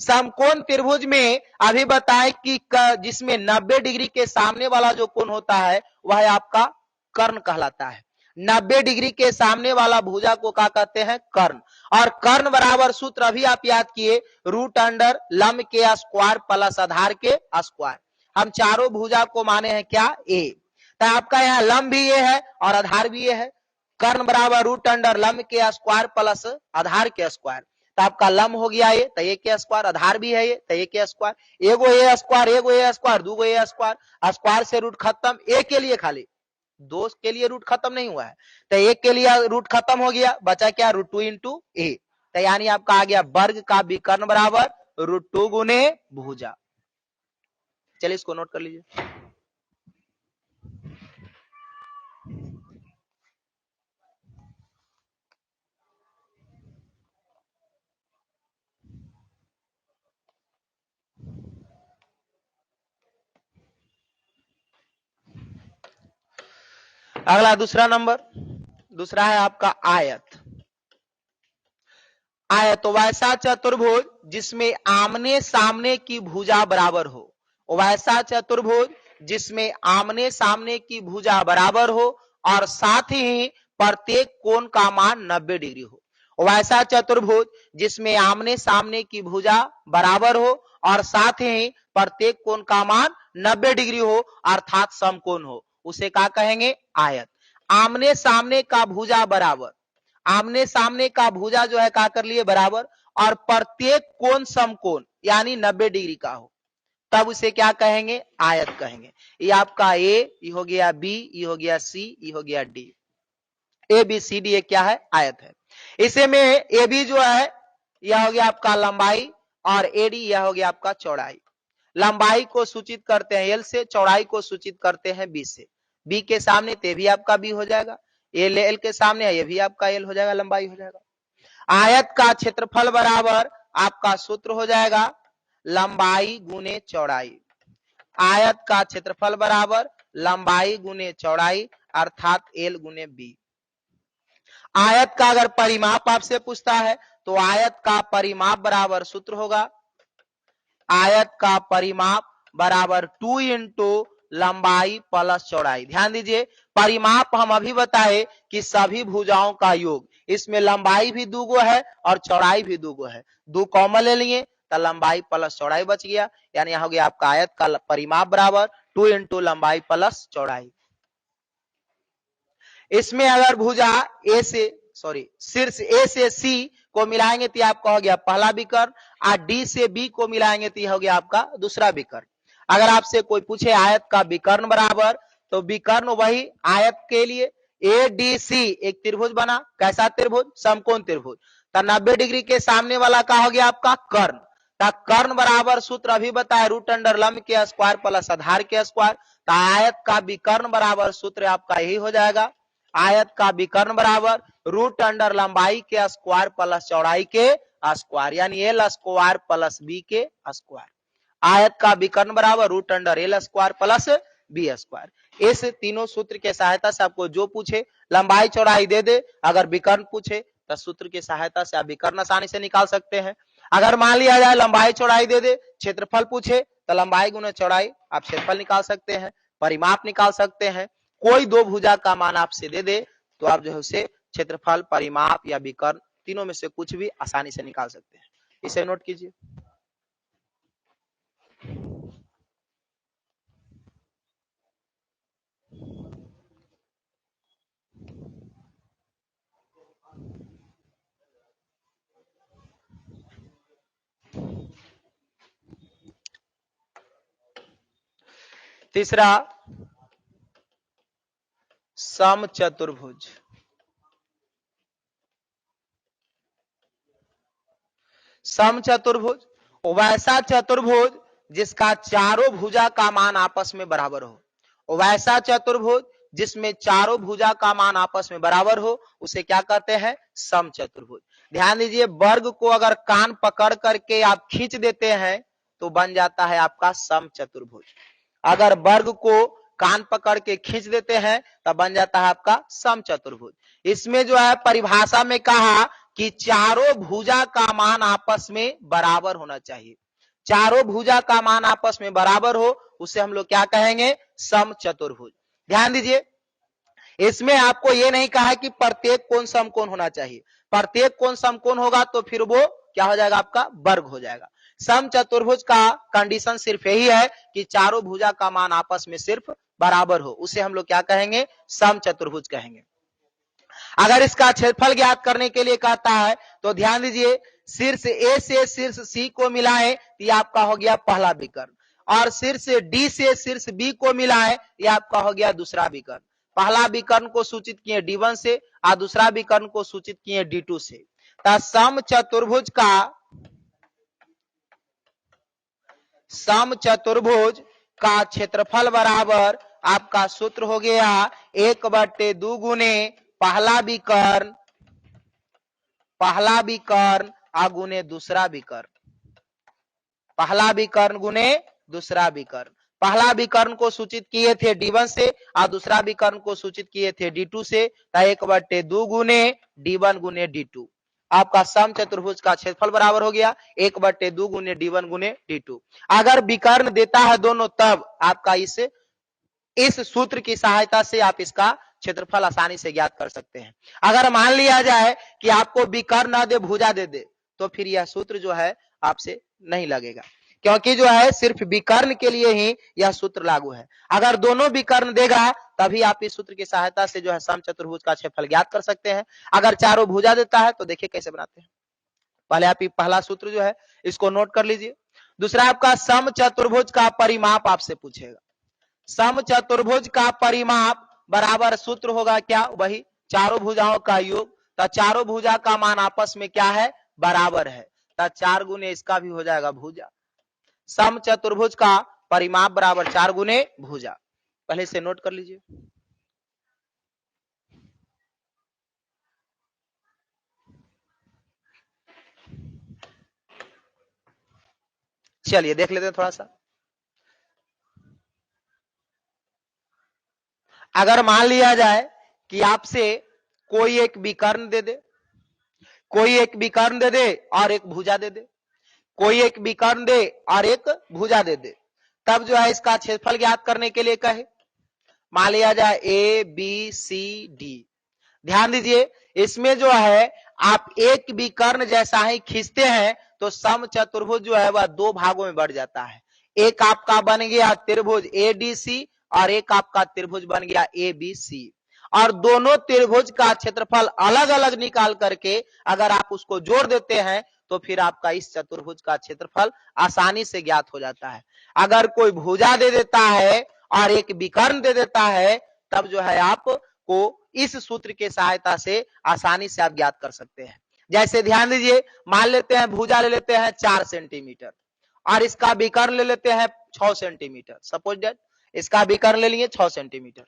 समकोण त्रिभुज में अभी बताएं कि जिसमें 90 डिग्री के सामने वाला जो कोण होता है वह आपका कर्ण कहलाता है। 90 डिग्री के सामने वाला भुजा को क्या कहते हैं, कर्ण। और कर्ण बराबर सूत्र अभी आप याद किए, √अंडर लंब के स्क्वायर प्लस आधार के स्क्वायर। हम चारों भुजा को माने हैं क्या, ए, तो आपका यहाँ लंब भी ये है और आधार भी ये है। कर्ण बराबर √अंडर लंब के स्क्वायर प्लस आधार के स्क्वायर, तो आपका लंब हो गया ये, तो ए के स्क्वायर, आधार भी है ये, तो ए के स्क्वायर, एगो ए स्क्वायर, एगो ए स्क्वायर, दूगो ए स्क्वायर, स्क्वायर से रूट खत्म, ए के लिए खाली, दो के लिए रूट खत्म नहीं हुआ है, तो एक के लिए रूट खत्म हो गया, बचा क्या, √2 इंटू ए, तो यानी आपका आ गया वर्ग का विकर्ण बराबर √2 गुने भुजा। चलिए इसको नोट कर लीजिए। अगला दूसरा नंबर, दूसरा है आपका आयत। आयत तो वैसा चतुर्भुज जिसमें आमने सामने की भुजा बराबर हो, वैसा चतुर्भुज जिसमें आमने सामने की भुजा बराबर हो और साथ ही प्रत्येक कोण का मान 90 डिग्री हो। वैसा चतुर्भुज जिसमें आमने सामने की भुजा बराबर हो और साथ ही प्रत्येक कोण का मान 90 डिग्री हो अर्थात समकोण हो, उसे क्या कहेंगे, आयत। आमने सामने का भुजा बराबर, आमने सामने का भुजा जो है क्या कर लिए, बराबर, और प्रत्येक कोण समकोण यानी 90 डिग्री का हो, तब उसे क्या कहेंगे, आयत कहेंगे। ये आपका ए, ये हो गया बी, ये हो गया सी, ये हो गया D, A B C D, ये क्या है, आयत है। इसे में ए बी जो है यह हो गया आपका लंबाई और एडी यह हो गया आपका चौड़ाई। लंबाई को सूचित करते हैं एल से, चौड़ाई को सूचित करते हैं बी से। बी के सामने ते भी आपका बी हो जाएगा, एल के सामने ये भी आपका एल हो जाएगा, लंबाई हो जाएगा। आयत का क्षेत्रफल बराबर आपका सूत्र हो जाएगा लंबाई गुने चौड़ाई। आयत का क्षेत्रफल बराबर लंबाई गुने चौड़ाई अर्थात एल गुने बी। आयत का अगर परिमाप आपसे पूछता है तो आयत का परिमाप बराबर सूत्र होगा, आयत का परिमाप बराबर 2 इंटू लंबाई प्लस चौड़ाई। ध्यान दीजिए, परिमाप हम अभी बताए कि सभी भुजाओं का योग, इसमें लंबाई भी दूगो है और चौड़ाई भी दूगो है, दो कॉमन ले लिए तो लंबाई प्लस चौड़ाई बच गया, यानी यहाँ हो गया आपका आयत का परिमाप बराबर 2 इंटू लंबाई प्लस चौड़ाई। इसमें अगर भुजा ए से शीर्ष ए से सी को मिलाएंगे तो आपका हो गया पहला विकर्ण, और डी से बी को मिलाएंगे तो हो गया आपका दूसरा विकर्ण। अगर आपसे कोई पूछे आयत का विकर्ण बराबर, तो विकर्ण वही आयत के लिए ए डी सी एक त्रिभुज बना, कैसा त्रिभुज, समकोण त्रिभुज, तो 90 डिग्री के सामने वाला का हो गया आपका कर्ण। तो कर्ण बराबर सूत्र अभी बताया √अंडर लंब के स्क्वायर प्लस आधार के स्क्वायर, तो आयत का विकर्ण बराबर सूत्र आपका यही हो जाएगा, आयत का विकर्ण बराबर √अंडर लंबाई के स्क्वायर प्लस चौड़ाई के स्क्वायर, यानी एल स्क्वायर प्लस बी के स्क्वायर। आयत का विकर्ण बराबर √अंडर L square plus B square. इस तीनों सूत्र के सहायता से आपको जो पूछे लंबाई चौड़ाई दे दे, अगर विकर्ण पूछे तो सूत्र की सहायता से आप विकर्ण आसानी से निकाल सकते हैं। अगर मान लिया जाए लंबाई चौड़ाई दे दे, क्षेत्रफल पूछे तो लंबाई गुना चौड़ाई आप क्षेत्रफल निकाल सकते हैं, परिमाप निकाल सकते हैं। कोई दो भुजा का मान आपसे दे दे तो आप जो है उसे क्षेत्रफल, परिमाप या विकर्ण तीनों में से कुछ भी आसानी से निकाल सकते हैं। इसे नोट कीजिए। तीसरा समचतुर्भुज। समचतुर्भुज वैसा चतुर्भुज जिसका चारों भुजा का मान आपस में बराबर हो। वैसा चतुर्भुज जिसमें चारों भुजा का मान आपस में बराबर हो उसे क्या कहते हैं? समचतुर्भुज। ध्यान दीजिए, वर्ग को अगर कान पकड़ करके आप खींच देते हैं तो बन जाता है आपका समचतुर्भुज। अगर वर्ग को कान पकड़ के खींच देते हैं तब बन जाता है आपका समचतुर्भुज। इसमें जो है परिभाषा में कहा कि चारों भुजा का मान आपस में बराबर होना चाहिए। चारों भुजा का मान आपस में बराबर हो उसे हम लोग क्या कहेंगे? समचतुर्भुज। ध्यान दीजिए, इसमें आपको ये नहीं कहा कि प्रत्येक कोण समकोण होना चाहिए। प्रत्येक कोण समकोण होगा तो फिर वो क्या हो जाएगा? आपका वर्ग हो जाएगा। समचतुर्भुज का कंडीशन सिर्फ यही है कि चारों भुजा का मान आपस में सिर्फ बराबर हो, उसे हम लोग क्या कहेंगे? समचतुर्भुज कहेंगे। अगर इसका क्षेत्रफल ज्ञात करने के लिए कहता है तो ध्यान दीजिए, शीर्ष ए से शीर्ष सी को मिलाए ये आपका हो गया पहला विकर्ण, और शीर्ष डी से शीर्ष बी को मिलाए ये आपका हो गया दूसरा विकर्ण। पहला विकर्ण को सूचित किए D1 से और दूसरा विकर्ण को सूचित किए D2 से। समचतुर्भुज का क्षेत्रफल बराबर आपका सूत्र हो गया 1/2 गुने पहला विकर्ण गुने दूसरा विकर्ण। पहला विकर्ण गुने दूसरा विकर्ण। पहला विकर्ण को सूचित किए थे D1 से और दूसरा विकर्ण को सूचित किए थे D2 से, 1/2 गुने D1 गुने D2। आपका समचतुर्भुज का क्षेत्रफल बराबर हो गया 1/2 गुने D1 गुने D2। अगर विकर्ण देता है दोनों तब आपका इस सूत्र की सहायता से आप इसका क्षेत्रफल आसानी से ज्ञात कर सकते हैं। अगर मान लिया जाए कि आपको विकर्ण ना दे भुजा दे दे तो फिर यह सूत्र जो है आपसे नहीं लगेगा, क्योंकि जो है सिर्फ विकर्ण के लिए ही यह सूत्र लागू है। अगर दोनों विकर्ण देगा तभी आप इस सूत्र की सहायता से जो है समचतुर्भुज का क्षेत्रफल ज्ञात कर सकते हैं। अगर चारों भुजा देता है तो देखिए कैसे बनाते हैं। पहले आप पहला सूत्र जो है इसको नोट कर लीजिए। दूसरा आपका समचतुर्भुज का परिमाप आपसे पूछेगा। समचतुर्भुज का परिमाप बराबर सूत्र होगा क्या? वही चारों भुजाओं का योग। तो चारों भुजा का मान आपस में क्या है? बराबर है। तो 4 गुने इसका भी हो जाएगा भुजा। समचतुर्भुज का परिमाप बराबर 4 गुने भुजा। पहले से नोट कर लीजिए। चलिए देख लेते हैं थोड़ा सा। अगर मान लिया जाए कि आपसे कोई एक विकर्ण दे दे, कोई एक विकर्ण दे दे और एक भुजा दे दे, कोई एक विकर्ण दे और एक भुजा दे दे, तब जो है इसका क्षेत्रफल ज्ञात करने के लिए कहे। मान लिया जाए A B C D। ध्यान दीजिए, इसमें जो है आप एक विकर्ण जैसा ही खींचते हैं तो समचतुर्भुज जो है वह 2 भागों में बढ़ जाता है। एक आपका बन गया त्रिभुज ADC और एक आपका त्रिभुज बन गया ABC, और दोनों त्रिभुज का क्षेत्रफल अलग अलग निकाल करके अगर आप उसको जोड़ देते हैं तो फिर आपका इस चतुर्भुज का क्षेत्रफल आसानी से ज्ञात हो जाता है। अगर कोई भुजा दे देता है और एक विकर्ण दे देता है तब जो है आपको इस सूत्र के सहायता से आसानी से आप ज्ञात कर सकते हैं। जैसे ध्यान दीजिए, मान लेते हैं भुजा ले लेते हैं 4 सेंटीमीटर और इसका विकर्ण ले लेते हैं 6 सेंटीमीटर। सपोज दैट इसका विकर्ण ले लिए 6 सेंटीमीटर,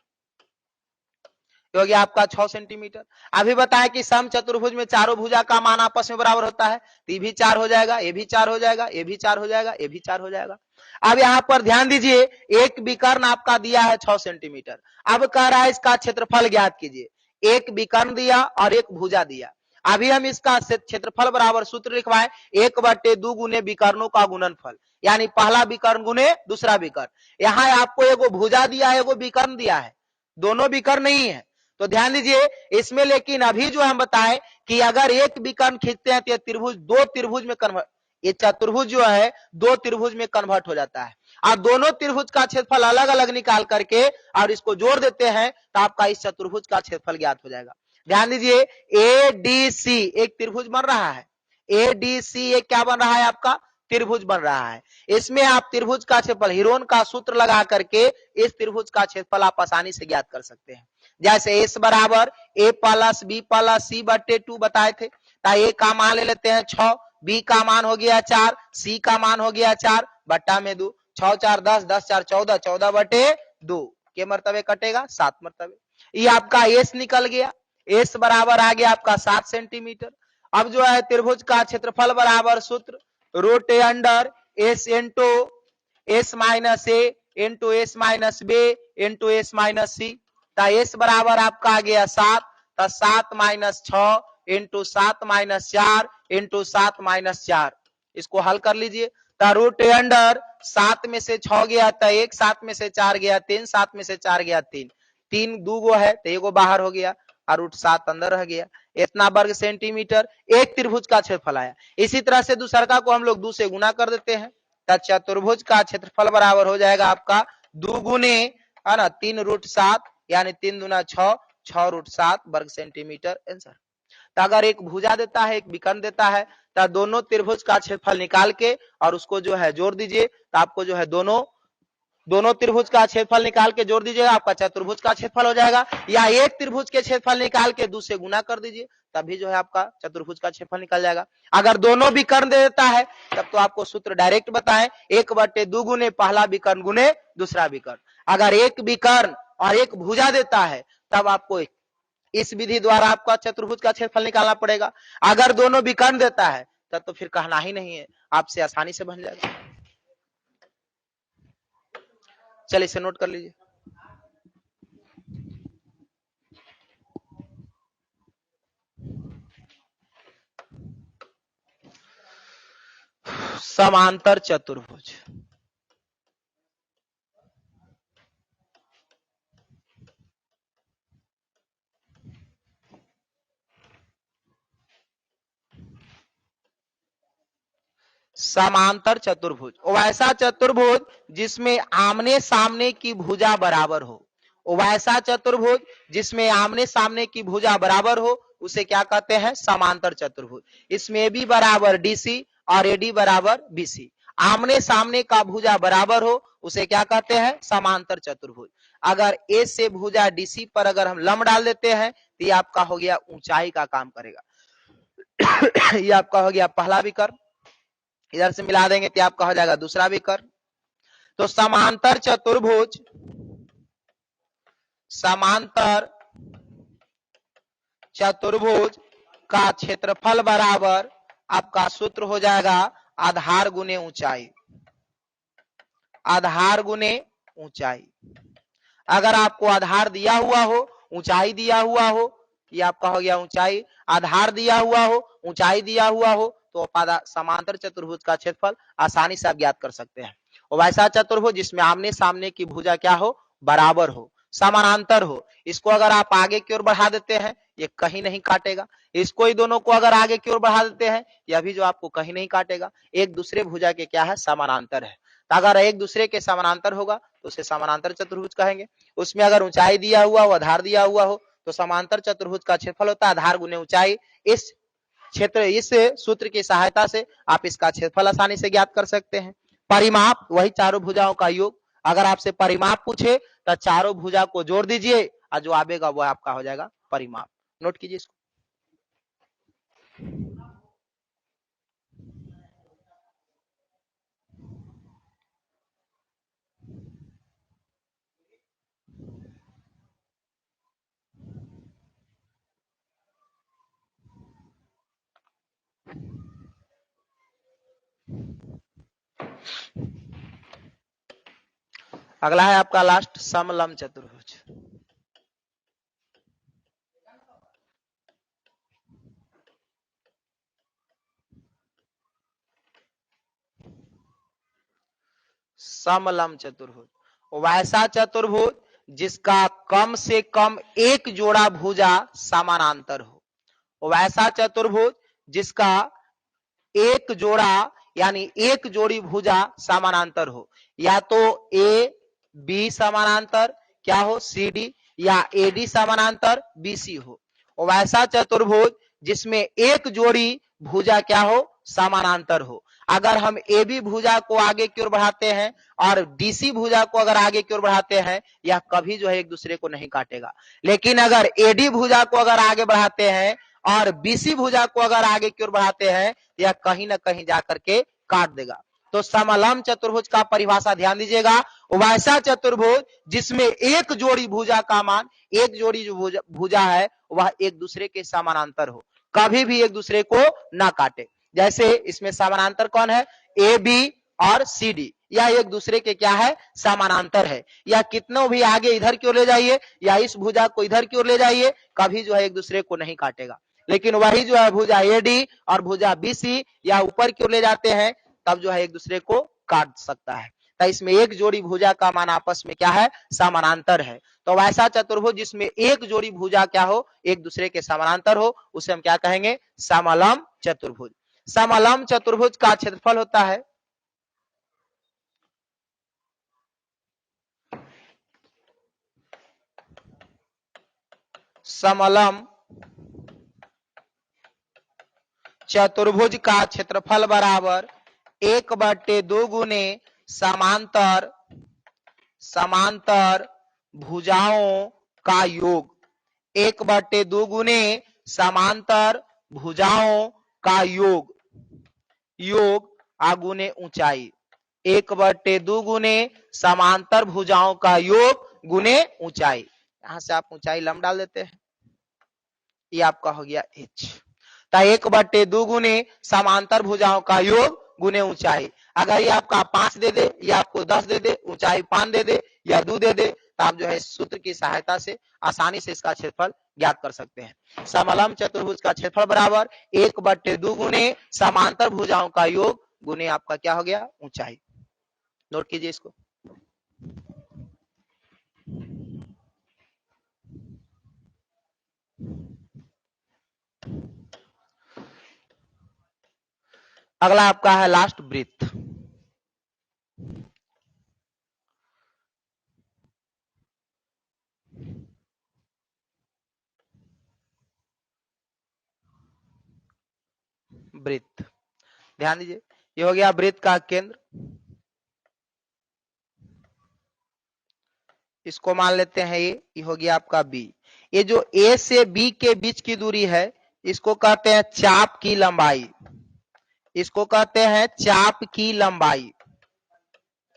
हो गया आपका 6 सेंटीमीटर। अभी बताएं कि समचतुर्भुज में चारों भुजा का मान आपस में बराबर होता है, तो ये भी 4 हो जाएगा, ये भी 4 हो जाएगा, ये भी 4 हो जाएगा, ये भी 4 हो जाएगा। अब यहाँ पर ध्यान दीजिए, एक विकर्ण आपका दिया है 6 सेंटीमीटर। अब कह रहा है इसका क्षेत्रफल ज्ञात कीजिए। एक विकर्ण दिया और एक भुजा दिया। अभी हम इसका क्षेत्रफल बराबर सूत्र लिखवाए 1/2 गुने विकर्णों का गुणनफल, यानी पहला विकर्ण गुने दूसरा विकर्ण। यहाँ आपको एगो भुजा दिया है, एगो विकर्ण दिया है, दोनों विकर्ण नहीं है, तो ध्यान दीजिए इसमें। लेकिन अभी जो हम बताएं कि अगर एक विकर्ण खींचते हैं तो त्रिभुज दो त्रिभुज में कन्वर्ट, ये चतुर्भुज जो है दो त्रिभुज में कन्वर्ट हो जाता है। और दोनों त्रिभुज का क्षेत्रफल अलग अलग निकाल करके और इसको जोड़ देते हैं तो आपका इस चतुर्भुज का क्षेत्रफल ज्ञात हो जाएगा। ध्यान दीजिए ADC एक त्रिभुज बन रहा है, ADC एक क्या बन रहा है आपका त्रिभुज बन रहा है। इसमें आप त्रिभुज का क्षेत्रफल हिरोन का सूत्र लगा करके इस त्रिभुज का क्षेत्रफल आप आसानी से ज्ञात कर सकते हैं। जैसे S बराबर A plus B plus C बटे 2 बताए थे, तो A का मान ले लेते हैं 6, B का मान हो गया 4, C का मान हो गया 4 बट्टा में 2, 6 4 10, 10 4 14, 14 बटे 2 के मर्तबे कटेगा 7 मर्तबे। ये आपका S निकल गया, S बराबर आ गया आपका 7 सेंटीमीटर। अब जो है त्रिभुज का क्षेत्रफल बराबर सूत्र root a under S into S minus A into S minus B into S minus C। S बराबर आपका आ गया 7, तो 7 minus 6 into 7 minus 4 into 7 minus 4। इसको हल कर लीजिए, तो रूट ए अंडर 7 में से 6 गया तो 1, 7 में से 4 गया 3, 7 में से 4 गया 3, 3 दो गो है तो एगो बाहर हो गया और रूट 7 अंदर रह गया। इतना वर्ग सेंटीमीटर एक त्रिभुज का क्षेत्रफल आया। इसी तरह से दूसरा को हम लोग 2 से गुना कर देते हैं, तो चतुर्भुज का क्षेत्रफल बराबर हो जाएगा आपका 2 गुने है ना 3 रूट 7, यानी 3 दूना 6, 6 रूट 7 वर्ग सेंटीमीटर आंसर। तो अगर एक भुजा देता है एक विकर्ण देता है तो दोनों त्रिभुज का क्षेत्रफल निकाल के और उसको जो है जोड़ दीजिए, तो आपको जो है दोनों त्रिभुज का क्षेत्रफल निकाल के जोड़ दीजिएगा, आपका चतुर्भुज का क्षेत्रफल हो जाएगा। या एक त्रिभुज के क्षेत्रफल निकाल के 2 से गुना कर दीजिए, तभी जो है आपका चतुर्भुज का क्षेत्रफल निकल जाएगा। अगर दोनों विकर्ण दे देता है तब तो आपको सूत्र डायरेक्ट बताएं 1/2 गुने पहला विकर्ण गुने दूसरा विकर्ण। अगर एक विकर्ण और एक भुजा देता है तब आपको इस विधि द्वारा आपका चतुर्भुज का क्षेत्रफल निकालना पड़ेगा। अगर दोनों विकर्ण देता है तब तो फिर कहना ही नहीं है, आपसे आसानी से बन जाएगा। चलिए इसे नोट कर लीजिए। समांतर चतुर्भुज, समांतर चतुर्भुज वैसा चतुर्भुज जिसमें आमने सामने की भुजा बराबर हो, वैसा चतुर्भुज जिसमें आमने सामने की भुजा बराबर हो उसे क्या कहते हैं समांतर चतुर्भुज। इसमें AB बराबर DC और AD बराबर BC, आमने सामने का भुजा बराबर हो उसे क्या कहते हैं समांतर चतुर्भुज। अगर A से भुजा DC पर अगर हम लंब डाल देते हैं तो ये आपका हो गया ऊंचाई का काम करेगा। ये आपका हो गया पहला विकर्ण, इधर से मिला देंगे तो आपका हो जाएगा दूसरा विकर्ण। तो समांतर चतुर्भुज, समांतर चतुर्भुज का क्षेत्रफल बराबर आपका सूत्र हो जाएगा आधार गुने ऊंचाई, आधार गुने ऊंचाई। अगर आपको आधार दिया हुआ हो ऊंचाई दिया हुआ हो, ये आपका हो गया ऊंचाई, आधार दिया हुआ हो ऊंचाई दिया हुआ हो तो समांतर चतुर्भुज का क्षेत्रफल आसानी से आप ज्ञात कर सकते हैं। और वैसा चतुर्भुज जिसमें आमने सामने की भुजा क्या हो बराबर हो समानांतर हो, इसको अगर आप आगे की ओर बढ़ा देते हैं ये कहीं नहीं काटेगा, इसको ही दोनों को अगर आगे की ओर बढ़ा देते हैं यह भी जो आपको कहीं नहीं काटेगा, एक दूसरे भुजा के क्या है समानांतर है। तो अगर एक दूसरे के समानांतर होगा तो उसे समानांतर चतुर्भुज कहेंगे। उसमें अगर ऊंचाई दिया हुआ हो आधार दिया हुआ हो तो समांतर चतुर्भुज का क्षेत्रफल होता है आधार गुने ऊंचाई। इस सूत्र की सहायता से आप इसका क्षेत्रफल आसानी से ज्ञात कर सकते हैं। परिमाप वही चारों भुजाओं का योग, अगर आपसे परिमाप पूछे तो चारों भुजा को जोड़ दीजिए और जो आवेगा वो आपका हो जाएगा परिमाप। नोट कीजिए इसको। अगला है आपका लास्ट समलंब चतुर्भुज। समलंब चतुर्भुज वैसा चतुर्भुज जिसका कम से कम एक जोड़ा भुजा समानांतर हो। वैसा चतुर्भुज जिसका एक जोड़ा यानी एक जोड़ी भुजा समानांतर हो, या तो ए बी समानांतर क्या हो सी डी, या ए डी समानांतर बी सी हो। वैसा चतुर्भुज जिसमें एक जोड़ी भुजा क्या हो समानांतर हो। अगर हम ए बी भुजा को आगे की ओर बढ़ाते हैं और डीसी भुजा को अगर आगे की ओर बढ़ाते हैं, यह कभी जो है एक दूसरे को नहीं काटेगा। लेकिन अगर एडी भुजा को अगर आगे बढ़ाते हैं और बीसी भुजा को अगर आगे की ओर बढ़ाते हैं, यह कहीं ना कहीं जाकर के काट देगा। तो समलंब चतुर्भुज का परिभाषा ध्यान दीजिएगा, वैसा चतुर्भुज जिसमें एक जोड़ी भुजा का मान, एक जोड़ी जो भुजा है वह एक दूसरे के समानांतर हो, कभी भी एक दूसरे को ना काटे। जैसे इसमें समानांतर कौन है, ए बी और सी डी, या एक दूसरे के क्या है समानांतर है। या कितनों भी आगे इधर की ओर ले जाइए या इस भुजा को इधर की ओर ले जाइए, कभी जो है एक दूसरे को नहीं काटेगा। लेकिन वही जो है भुजा एडी और भुजा बीसी या ऊपर की ओर ले जाते हैं, तब जो है एक दूसरे को काट सकता है। तो इसमें एक जोड़ी भुजा का मान आपस में क्या है समानांतर है। तो वैसा चतुर्भुज जिसमें एक जोड़ी भुजा क्या हो एक दूसरे के समानांतर हो, उसे हम क्या कहेंगे समलंब चतुर्भुज। समलंब चतुर्भुज का क्षेत्रफल होता है समलंब चतुर्भुज का क्षेत्रफल बराबर 1/2 गुने समांतर समांतर भुजाओं का योग। 1/2 गुने समांतर भुजाओं का योग, योग आगुने ऊंचाई। 1/2 गुने समांतर भुजाओं का योग गुने ऊंचाई। यहां से आप ऊंचाई लंब डाल देते हैं, ये आपका हो गया h। तो 1/2 गुने समांतर भुजाओं का योग गुने ऊंचाई। अगर ये आपका 5 दे दे या आपको 10 दे दे, ऊंचाई 5 दे दे या 2 दे दे, तो आप जो है सूत्र की सहायता से आसानी से इसका क्षेत्रफल ज्ञात कर सकते हैं। समलंब चतुर्भुज का क्षेत्रफल बराबर 1/2 गुने समांतर भुजाओं का योग गुने आपका क्या हो गया ऊंचाई। नोट कीजिए इसको। अगला आपका है लास्ट वृत्त। वृत्त ध्यान दीजिए, ये हो गया वृत्त का केंद्र। इसको मान लेते हैं ये हो गया आपका बी। ये जो ए से बी के बीच की दूरी है इसको कहते हैं चाप की लंबाई, इसको कहते हैं चाप की लंबाई।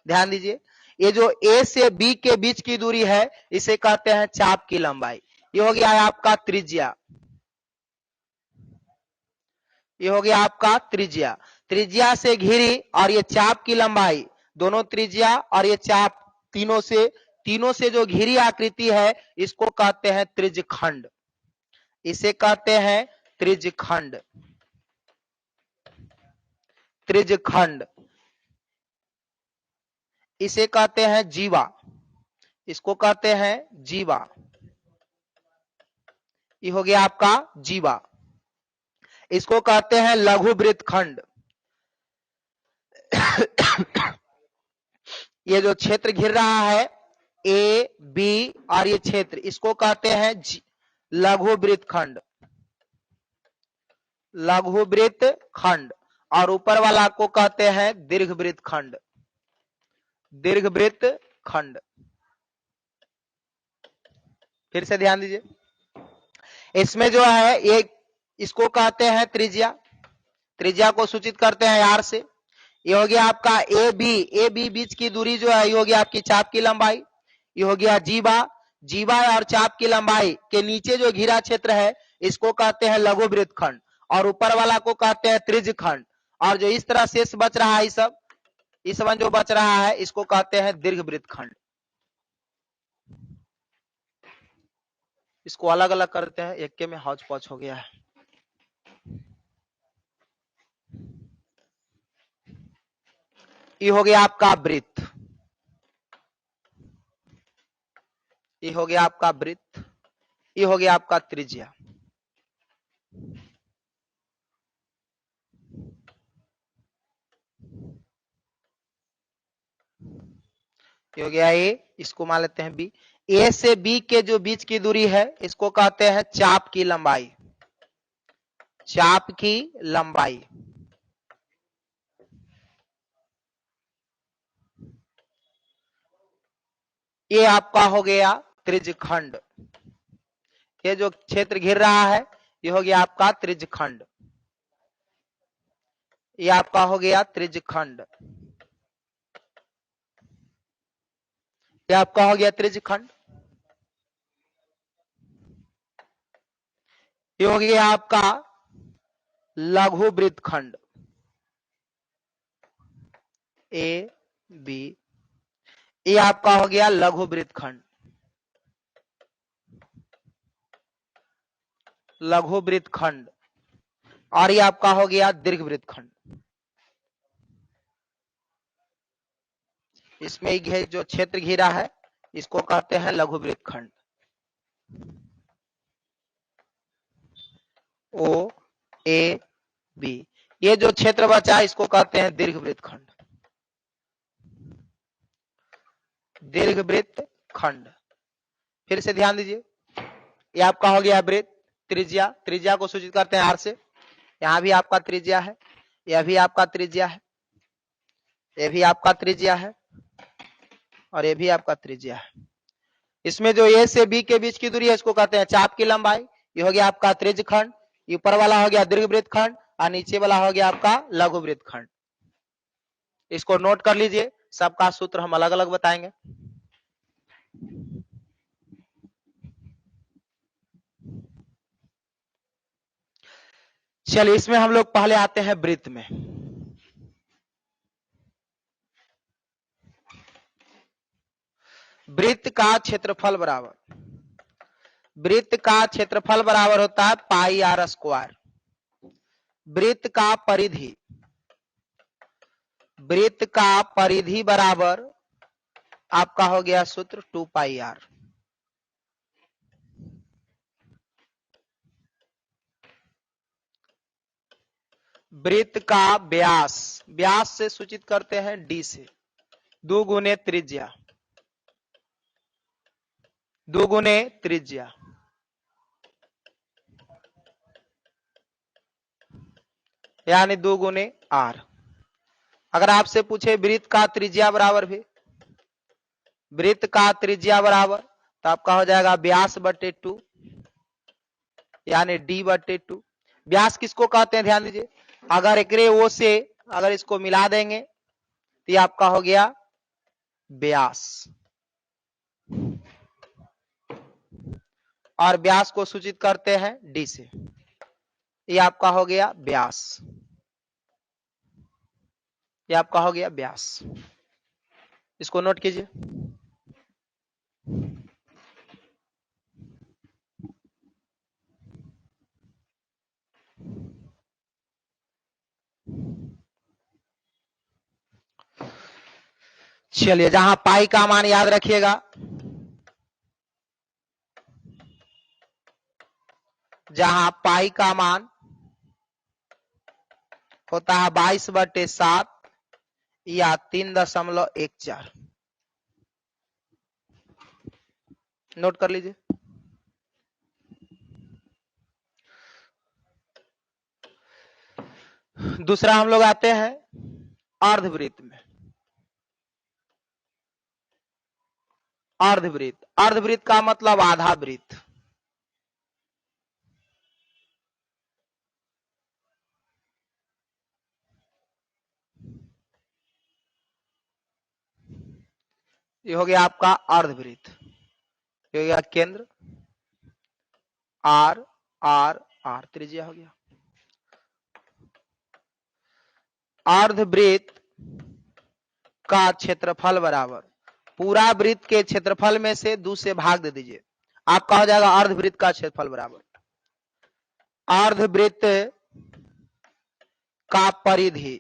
ध्यान दीजिए, ये जो ए से बी के बीच की दूरी है इसे कहते हैं चाप की लंबाई। ये हो गया है आपका त्रिज्या, ये हो गया आपका त्रिज्या। त्रिज्या से घिरी और ये चाप की लंबाई, दोनों त्रिज्या और ये चाप तीनों से जो घिरी आकृति है इसको कहते हैं त्रिज्यखंड, इसे कहते हैं त्रिज्यखंड। त्रिज्यखंड इसे कहते हैं जीवा, इसको कहते हैं जीवा। ये हो गया आपका जीवा। इसको कहते हैं लघु वृत्तखंड। ये जो क्षेत्र घिर रहा है ए बी और ये क्षेत्र, इसको कहते हैं लघु वृत्तखंड, लघु वृत्तखंड। और ऊपर वाला को कहते हैं दीर्घ वृत्तखंड, दीर्घ वृत्तखंड। फिर से ध्यान दीजिए, इसमें जो है एक इसको कहते हैं त्रिज्या, त्रिज्या को सूचित करते हैं आर से। ये हो गया आपका ए बी बीच की दूरी जो है ये हो गया आपकी चाप की लंबाई। ये हो गया जीवा, जीवा और चाप की लंबाई के नीचे जो घिरा क्षेत्र है इसको कहते हैं लघु वृत्तखंड, और ऊपर वाला को कहते हैं त्रिज्यखंड। और जो इस तरह शेष बच रहा है इस सब जो बच रहा है इसको कहते हैं दीर्घ वृत्तखंड। इसको अलग अलग करते हैं, एक के में हौच पौच हो गया है। ये हो गया आपका वृत्त, ये हो गया आपका वृत्त, ये हो गया आपका त्रिज्या। ये हो गया ए, इसको मान लेते हैं बी। ए से बी के जो बीच की दूरी है इसको कहते हैं चाप की लंबाई, चाप की लंबाई। ये आपका हो गया त्रिज्यखंड। ये जो क्षेत्र घिर रहा है ये हो गया आपका त्रिज्यखंड, ये आपका हो गया त्रिज्यखंड, ये आपका हो गया त्रिज्यखंड। ये हो गया आपका लघु वृत्तखंड, ए बी। ये आपका हो गया लघु वृत्तखंड, लघु वृत्तखंड। और ये आपका हो गया दीर्घ वृत्तखंड। इसमें जो क्षेत्र घिरा है इसको कहते हैं लघु वृत्तखंड, ओ ए बी। ये जो क्षेत्र बचा इसको कहते हैं दीर्घ वृत्तखंड, दीर्घ वृत्तखंड। फिर से ध्यान दीजिए, ये आपका हो गया वृत्त, त्रिज्या, त्रिज्या को सूचित करते हैं आर से। यहां भी आपका त्रिज्या है, यह भी आपका त्रिज्या है, यह भी आपका त्रिज्या है, और ये भी आपका त्रिज्या है। इसमें जो ए से बी के बीच की दूरी है इसको कहते हैं चाप की लंबाई। ये हो गया आपका त्रिज्यखंड, ऊपर वाला हो गया दीर्घ वृत्तखंड, और नीचे वाला हो गया आपका लघु वृत्तखंड। इसको नोट कर लीजिए, सबका सूत्र हम अलग अलग बताएंगे। चलिए इसमें हम लोग पहले आते हैं वृत्त में। वृत्त का क्षेत्रफल बराबर, वृत्त का क्षेत्रफल बराबर होता है पाई आर स्क्वायर। वृत्त का परिधि, वृत्त का परिधि बराबर आपका हो गया सूत्र 2 पाई आर। वृत्त का व्यास, व्यास से सूचित करते हैं डी से, 2 गुने त्रिज्या, 2 गुने त्रिज्या, यानी 2 गुने आर। अगर आपसे पूछे वृत्त का त्रिज्या बराबर भी, वृत्त का त्रिज्या बराबर तो आपका हो जाएगा व्यास बटे 2, यानी डी बटे 2। व्यास किसको कहते हैं ध्यान दीजिए, अगर एकरे ओ से अगर इसको मिला देंगे तो ये आपका हो गया व्यास, और व्यास को सूचित करते हैं डी से, ये आपका हो गया व्यास, ये आपका हो गया व्यास। इसको नोट कीजिए। चलिए जहां पाई का मान याद रखिएगा, जहां पाई का मान होता है 22/7 या 3.14, नोट कर लीजिए। दूसरा हम लोग आते हैं अर्धवृत्त में। अर्धवृत्त, अर्धवृत्त का मतलब आधा वृत्त। ये हो गया आपका अर्धवृत्त, ये हो गया केंद्र, आर आर आर त्रिज्या हो गया। अर्धवृत्त का क्षेत्रफल बराबर पूरा वृत्त के क्षेत्रफल में से 2 से भाग दे दीजिए, आपका हो जाएगा अर्धवृत्त का क्षेत्रफल बराबर अर्धवृत्त का परिधि।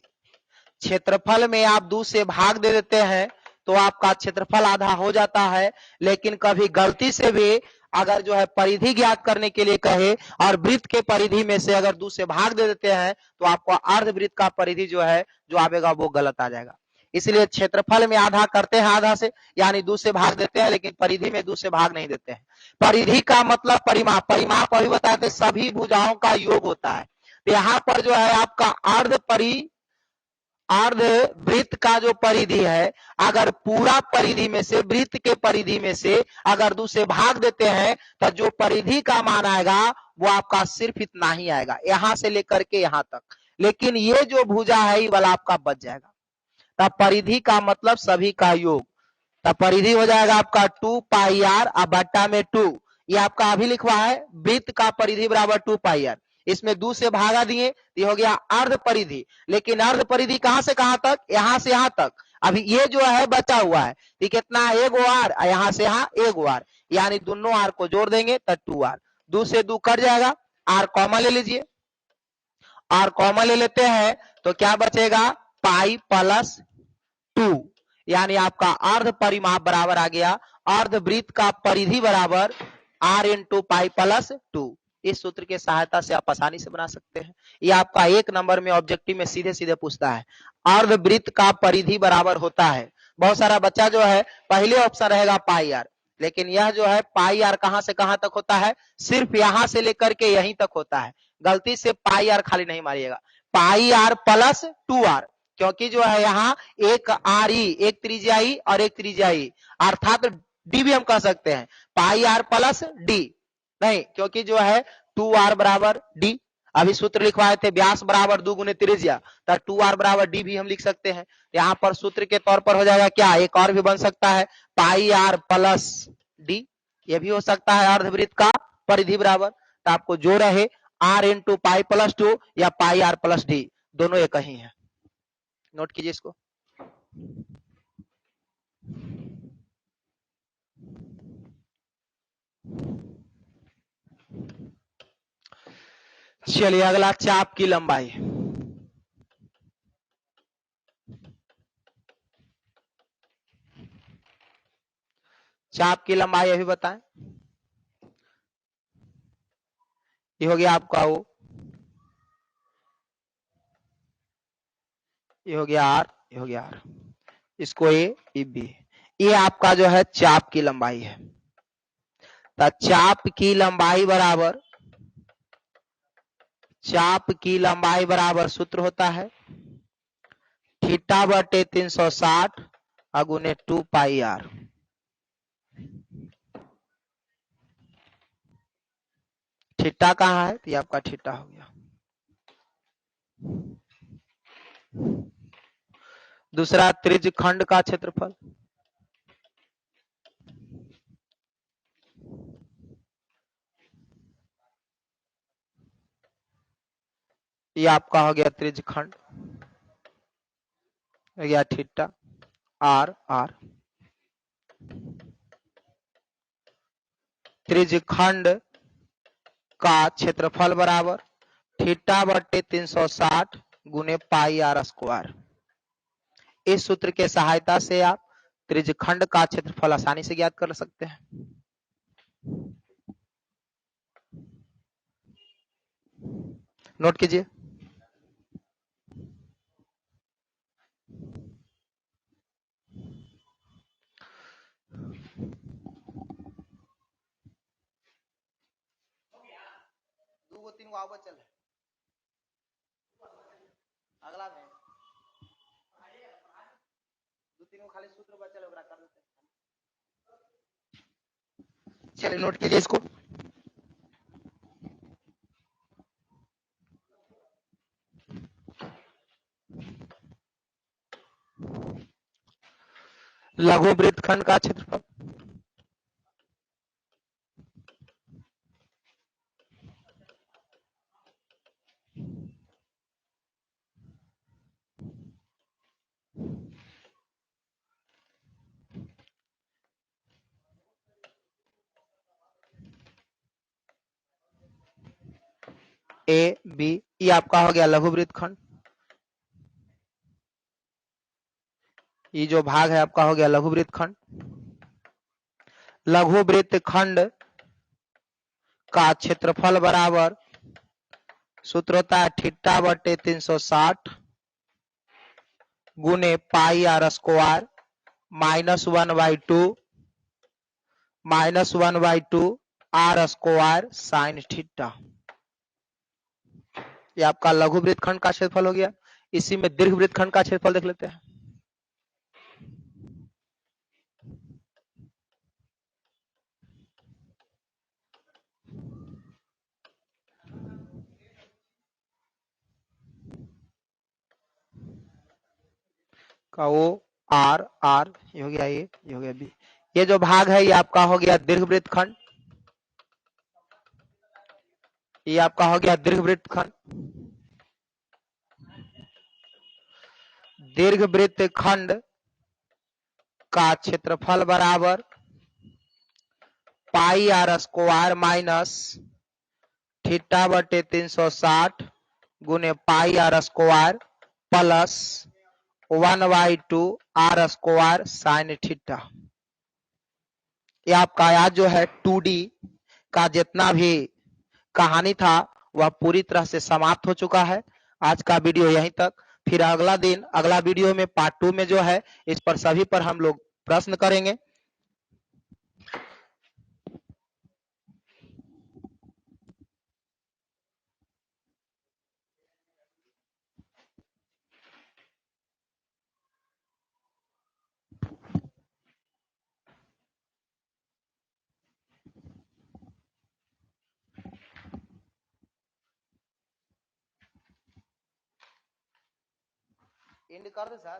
क्षेत्रफल में आप 2 से भाग दे देते हैं तो आपका क्षेत्रफल आधा हो जाता है। लेकिन कभी गलती से भी अगर जो है परिधि ज्ञात करने के लिए कहे और वृत्त के परिधि में से अगर 2 से भाग दे देते हैं तो आपको अर्धवृत्त का परिधि जो है जो आवेगा वो गलत आ जाएगा। इसलिए क्षेत्रफल में आधा करते हैं आधा से, यानी 2 से भाग देते हैं, लेकिन परिधि में 2 से भाग नहीं देते हैं। परिधि का मतलब परिमाप, परिमाप अभी बताते सभी भुजाओं का योग होता है। तो यहाँ पर जो है आपका अर्ध वृत्त का जो परिधि है, अगर पूरा परिधि में से वृत्त के परिधि में से अगर 2 से भाग देते हैं तो जो परिधि का मान आएगा वो आपका सिर्फ इतना ही आएगा, यहां से लेकर के यहां तक। लेकिन ये जो भुजा है ये वाला आपका बच जाएगा। तब परिधि का मतलब सभी का योग, तब परिधि हो जाएगा आपका 2 पाई आर अब बट्टा में 2। ये आपका अभी लिखवा है वृत्त का परिधि बराबर 2 पाई आर, इसमें 2 से भागा दिए ये हो गया अर्ध परिधि। लेकिन अर्ध परिधि कहां से कहां तक, यहां से यहां तक। अभी ये जो है बचा हुआ है तो कितना है, एगो आर, यहां से यहां एगो आर, यानी दोनों आर को जोड़ देंगे तो 2 आर, 2 से 2 कट जाएगा, आर कॉमन ले लीजिए, आर कॉमन ले लेते हैं तो क्या बचेगा पाई प्लस 2, यानी आपका अर्ध परिमाप बराबर आ गया अर्ध वृत्त का परिधि बराबर r इंटू पाई प्लस 2। इस सूत्र के सहायता से आप आसानी से बना सकते हैं। ये आपका 1 नंबर में ऑब्जेक्टिव में सीधे सीधे पूछता है, अर्ध वृत्त का परिधि बराबर होता है। बहुत सारा बच्चा जो है पहले ऑप्शन रहेगा पाई आर, लेकिन यह जो है पाई आर कहां से कहां तक होता है, सिर्फ यहां से लेकर के यहीं तक होता है। गलती से पाई आर खाली नहीं मारिएगा, पाई आर प्लस 2 आर, क्योंकि जो है यहाँ एक आर ई, एक त्रिज्याई और एक त्रिज्याई, अर्थात डी भी हम कह सकते हैं, पाई आर प्लस डी नहीं, क्योंकि जो है 2 आर बराबर डी। अभी सूत्र लिखवाए थे व्यास बराबर 2 गुने त्रिज्या, तो 2 आर बराबर डी भी हम लिख सकते हैं। यहाँ पर सूत्र के तौर पर हो जाएगा क्या, एक और भी बन सकता है पाई आर प्लस डी, ये भी हो सकता है अर्धवृत्त का परिधि बराबर। तो आपको जो रहे आर इंटू पाई प्लस 2 या पाई आर प्लस डी, दोनों एक ही है, नोट कीजिए इसको। चलिए अगला चाप की लंबाई। चाप की लंबाई अभी बताएं, ये हो गया आपका वो, ये हो गया आर, ये हो गया आर, इसको ए बी, ये आपका जो है चाप की लंबाई है। तो चाप की लंबाई बराबर, चाप की लंबाई बराबर सूत्र होता है थीटा बटे 360 अगुने 2 पाई आर। थीटा कहाँ है, तो ये आपका थीटा हो गया। दूसरा त्रिज्यखंड का क्षेत्रफल, ये आपका हो गया त्रिज्यखंड, हो गया थीटा आर आर। त्रिज्यखंड का क्षेत्रफल बराबर थीटा बटे 360 गुने पाई आर स्क्वायर। इस सूत्र के सहायता से आप त्रिज्यखंड का क्षेत्रफल आसानी से ज्ञात कर सकते हैं। नोट कीजिए, अगला में 2-3 खाली सूत्र बचल ओकरा कर देते हैं। चलिए नोट कीजिए इसको, लघु वृत्तखंड का क्षेत्रफल, ए बी, ये आपका हो गया लघु वृत्तखंड। ये जो भाग है आपका हो गया लघु वृत्तखंड। लघु वृत्तखंड का क्षेत्रफल बराबर सूत्र होता है थीटा बटे 360 गुने pi r square -1/2 r square sine theta. ये आपका लघु वृत्तखंड का क्षेत्रफल हो गया। इसी में दीर्घ वृत्तखंड का क्षेत्रफल देख लेते हैं। का ओ आर आर ये हो गया, ये हो गया बी। ये जो भाग है ये आपका हो गया दीर्घ वृत्तखंड। ये आपका हो गया दीर्घ वृत्तखंड। दीर्घ वृत्तखंड का क्षेत्रफल बराबर pi r square minus theta बटे 360 गुने pi r square plus 1/2 r square sine theta. ये आपका आज जो है 2D का जितना भी कहानी था वह पूरी तरह से समाप्त हो चुका है। आज का वीडियो यहीं तक। फिर अगला दिन अगला वीडियो में पार्ट 2 में जो है इस पर सभी पर हम लोग प्रश्न करेंगे। एंड कर दे सर।